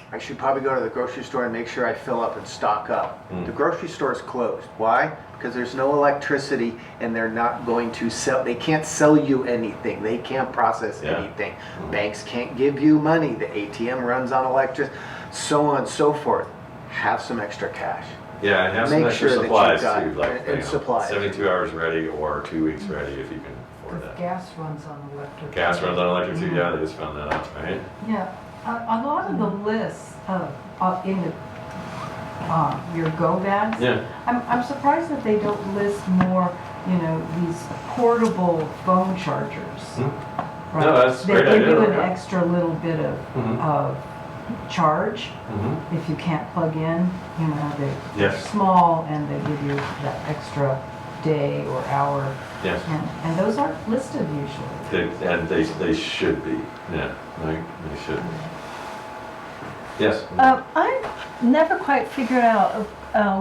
I should probably go to the grocery store and make sure I fill up and stock up. The grocery store is closed. Why? Because there's no electricity, and they're not going to sell. They can't sell you anything. They can't process anything. Banks can't give you money. The ATM runs on electricity, so on and so forth. Have some extra cash. Yeah, and have some Make extra sure that supplies you've got- too, like and supplies. 72 hours ready or 2 weeks ready if you can afford Because that. gas runs on electric. Gas runs on electric too. Yeah, they just found that out, right? Yeah, a lot of the lists in the, your go bags. Yeah. I'm surprised that they don't list more, these portable phone chargers. Right? No, that's a great They give idea, you an yeah. extra little bit of charge if you can't plug in, they're Yes. small and they give you that extra day or hour. Yes. And those aren't listed usually. They should be. Yeah, right. They should be. Yes. I never quite figured out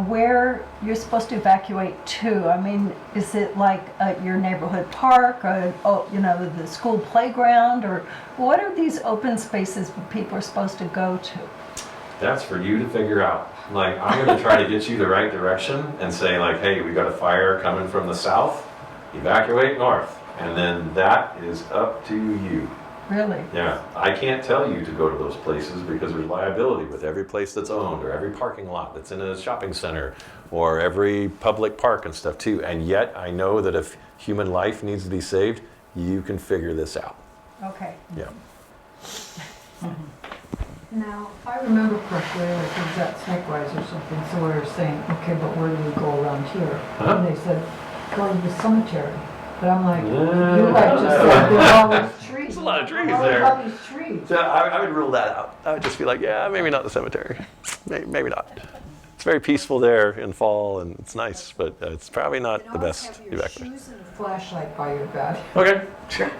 where you're supposed to evacuate to. I mean, is it like your neighborhood park or, the school playground, or what are these open spaces people are supposed to go to? That's for you to figure out. Like, I'm going to try to get you the right direction and say, like, hey, we got a fire coming from the south, evacuate north. And then that is up to you. Really? Yeah, I can't tell you to go to those places because there's liability with every place that's owned or every parking lot that's in a shopping center or every public park and stuff too. And yet I know that if human life needs to be saved, you can figure this out. Okay. Yeah. Now, if I remember correctly, like it was at Snakewise or something, so we were saying, okay, but where do we go around here? Huh? And they said, go to the cemetery. But I'm like, Yeah, you like just said, there's all these trees. There's a lot of trees All there. all these trees. So I would rule that out. I would just be like, yeah, maybe not the cemetery. Maybe not. It's very peaceful there in fall and it's nice, but it's probably not the best Have your evacuation. shoes and a flashlight by your bed. Okay, sure.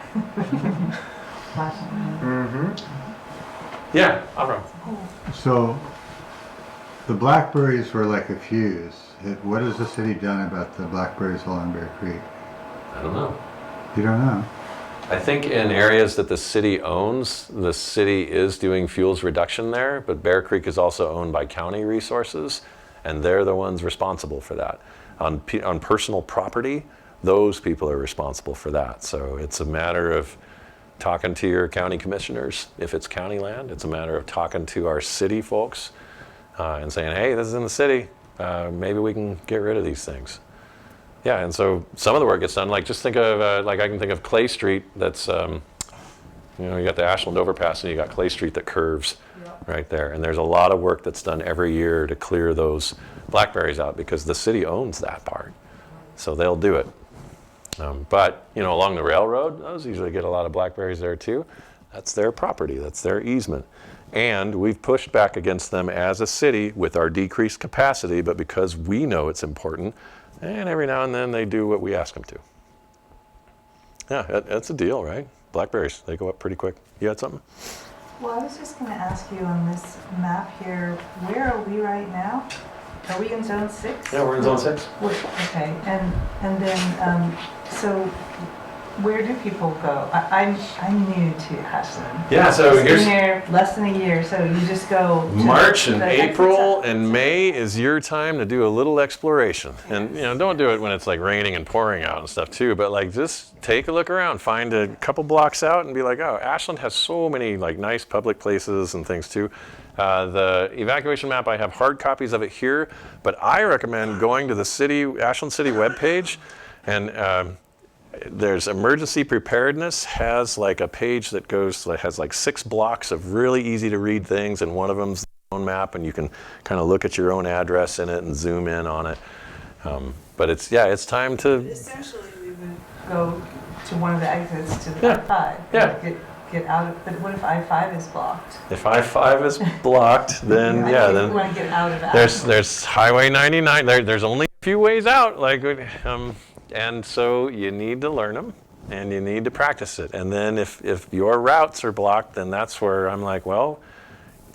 Yeah, no problem. So the blackberries were like a fuse. What has the city done about the blackberries along Bear Creek? I don't know. You don't know? I think in areas that the city owns, the city is doing fuels reduction there, but Bear Creek is also owned by county resources, and they're the ones responsible for that. On personal property, those people are responsible for that. So it's a matter of talking to your county commissioners. If it's county land, it's a matter of talking to our city folks and saying, hey, this is in the city. Maybe we can get rid of these things. Yeah, and so some of the work gets done. Like just think of, I can think of Clay Street. That's, you got the Ashland overpass and you got Clay Street that curves right there. And there's a lot of work that's done every year to clear those blackberries out because the city owns that part. So they'll do it. But, along the railroad, those usually get a lot of blackberries there too. That's their property, that's their easement. And we've pushed back against them as a city with our decreased capacity, but because we know it's important, and every now and then they do what we ask them to. Yeah, that's a deal, right? Blackberries, they go up pretty quick. You had something? Well, I was just going to ask you on this map here, where are we right now? Are we in zone 6? Yeah, we're in zone 6. Okay, and then, so where do people go? I'm new to Ashland. Yeah, so Just here's been here less than a year, so you just go to March and the exit April side. and May is your time to do a little exploration. And don't do it when it's like raining and pouring out and stuff too, but like just take a look around, find a couple blocks out and be like, oh, Ashland has so many like nice public places and things too. The evacuation map, I have hard copies of it here, but I recommend going to the Ashland City webpage and there's Emergency Preparedness has like a page that has like 6 blocks of really easy to read things, and one of them's the own map, and you can kind of look at your own address in it and zoom in on it. But it's time to Essentially, we would go to one of the exits to Yeah. I-5. Yeah. Get out of, but what if I-5 is blocked? if I-5 is blocked, then I yeah, think then we want to get out of Ashland. there's Highway 99. There's only a few ways out, and so you need to learn them and you need to practice it. And then if your routes are blocked, then that's where I'm like, well,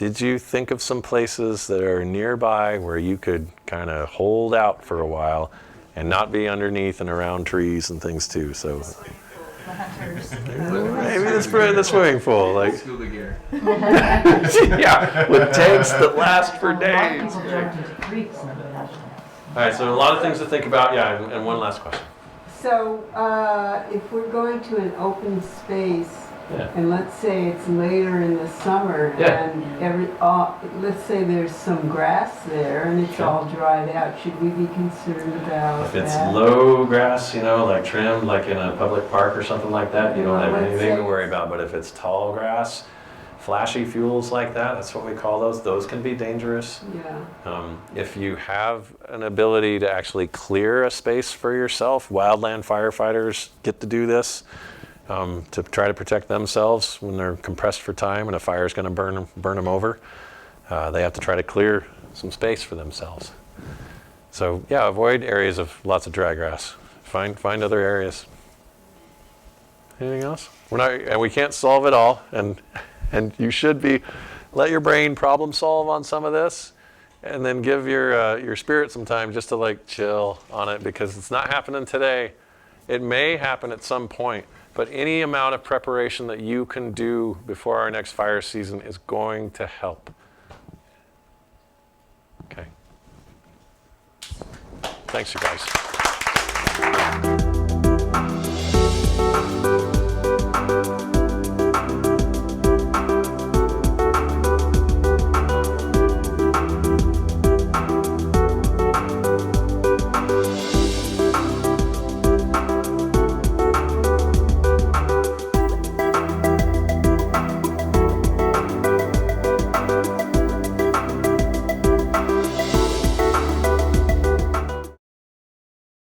did you think of some places that are nearby where you could kind of hold out for a while and not be underneath and around trees and things too? So The hunters. maybe the swimming pool, like Scuba gear. yeah, with tanks that last for A lot of days. people jumped into creeks and Ashland. All right, so a lot of things to think about. Yeah, and one last question. So, if we're going to an open space, Yeah. and let's say it's later in the summer, Yeah. and let's say there's some grass there and it's Sure. all dried out, should we be concerned about If it's that? low grass, like trimmed, like in a public park or something like that, you don't have Let's anything to say- worry about. But if it's tall grass, flashy fuels like that, that's what we call those can be dangerous. Yeah, If you have an ability to actually clear a space for yourself, wildland firefighters get to do this to try to protect themselves when they're compressed for time and a fire is going to burn them over. They have to try to clear some space for themselves. So yeah, avoid areas of lots of dry grass. Find other areas. Anything else? And we can't solve it all, and you should let your brain problem solve on some of this, and then give your spirit some time just to like chill on it, because it's not happening today. It may happen at some point, but any amount of preparation that you can do before our next fire season is going to help. Okay. Thanks, you guys.